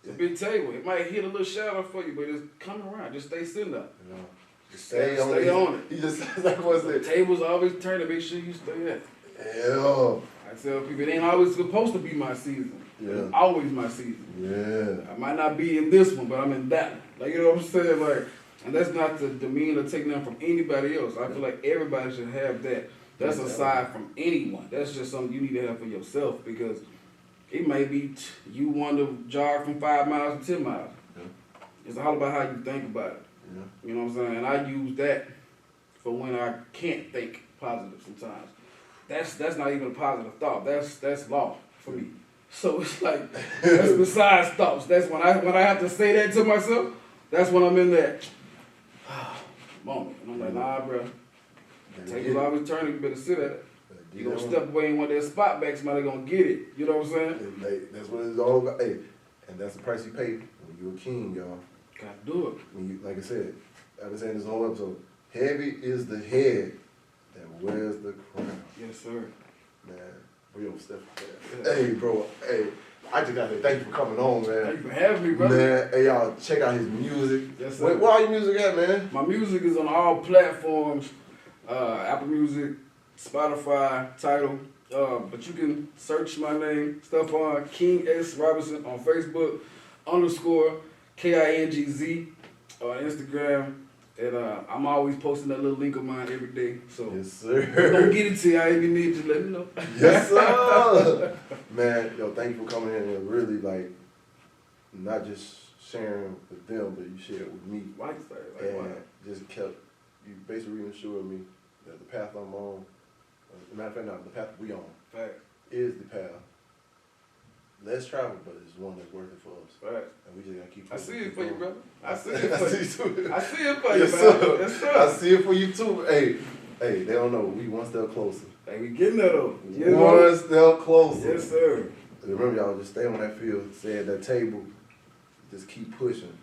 It's a big table. It might hit a little shadow for you, but it's coming around. Just stay sitting there. you know, just Stay on it. He just like, what's The it? table's always turning. Make sure you stay there. Yeah. I tell people it ain't always supposed to be my season. Yeah. It's always my season. Yeah. I might not be in this one, but I'm in that one. Like, you know what I'm saying? Like, and that's not to demean or take nothing from anybody else. I feel like everybody should have that. That's aside from anyone. That's just something you need to have for yourself, because it may be you want to jog from 5 miles to 10 miles. Yeah. It's all about how you think about it. Yeah. You know what I'm saying? And I use that for when I can't think positive sometimes. That's not even a positive thought. That's law for me. So it's like, that's besides thoughts. That's when I have to say that to myself, that's when I'm in that moment. And I'm like, nah, bro. Tables always turning, you better sit at it. You gonna step away and want that spot back, somebody gonna get it. You know what I'm saying? That's what it's all about. Hey, and that's the price you pay when you're a king, y'all. Gotta do it. When you, like I said, I've been saying this whole episode, heavy is the head that wears the crown. Yes, sir. Man, we on Steph. Hey, bro, hey, I just gotta say thank you for coming on, man. Thank you for having me, brother. Man, hey, y'all, check out his music. Yes, sir. Where all your music at, man? My music is on all platforms, Apple Music, Spotify, Tidal. But you can search my name, Stephon King S. Robinson on Facebook, _KINGZ on Instagram, And I'm always posting that little link of mine every day. So Yes, we're gonna sir. get it to you. If you need, just let me know. Yes, sir. Man, yo, thank you for coming in and really, like, not just sharing with them, but you shared with me. And just kept, you basically reassured me that the path I'm on, as a matter of fact, no, the path we on Fact. is the path. Less travel, but it's one that's worth it for us. Fact. And we just gotta keep I pushing, see it keep for you, going. brother. I see I it for you. see you too. I see it for you, Yes, man. sir. Yes, I sir. see it for you too. Hey, they don't know. We one step closer. Hey, we getting there though. Yes, One step closer. Yes, sir. Remember, y'all, just stay on that field, stay at that table, just keep pushing.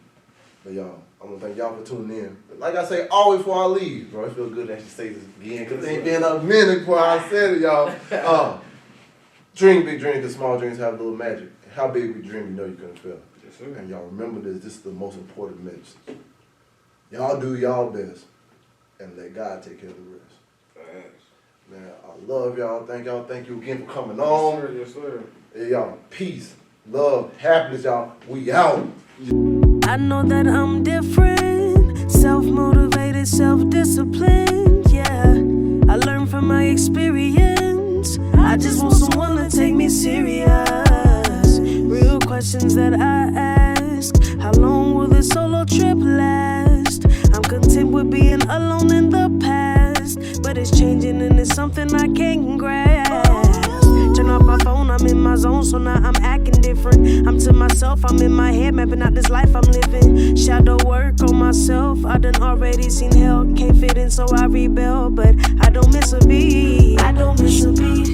But y'all, I'm gonna thank y'all for tuning in. Like I say, always before I leave, bro, it feels good to actually say this again, because it ain't been a minute before I said it, y'all. Dream big dreams, because small dreams have a little magic. How big we dream, you know you can fail. Yes, sir. And y'all remember this is the most important message. Y'all do y'all best, and let God take care of the rest. Facts. Man, I love y'all. Thank you again for coming Yes, on. sir. Yes, sir. Hey, y'all, peace, love, happiness, y'all. We out. I know that I'm different, self-motivated, self-disciplined, yeah. I learned from my experience. I just want someone to take me serious. Real questions that I ask. How long will this solo trip last? I'm content with being alone in the past, but it's changing and it's something I can't grasp. Turn off my phone, I'm in my zone, so now I'm acting different. I'm to myself, I'm in my head, mapping out this life I'm living. Shadow work on myself, I done already seen hell. Can't fit in, so I rebel, but I don't miss a beat. I don't miss a beat.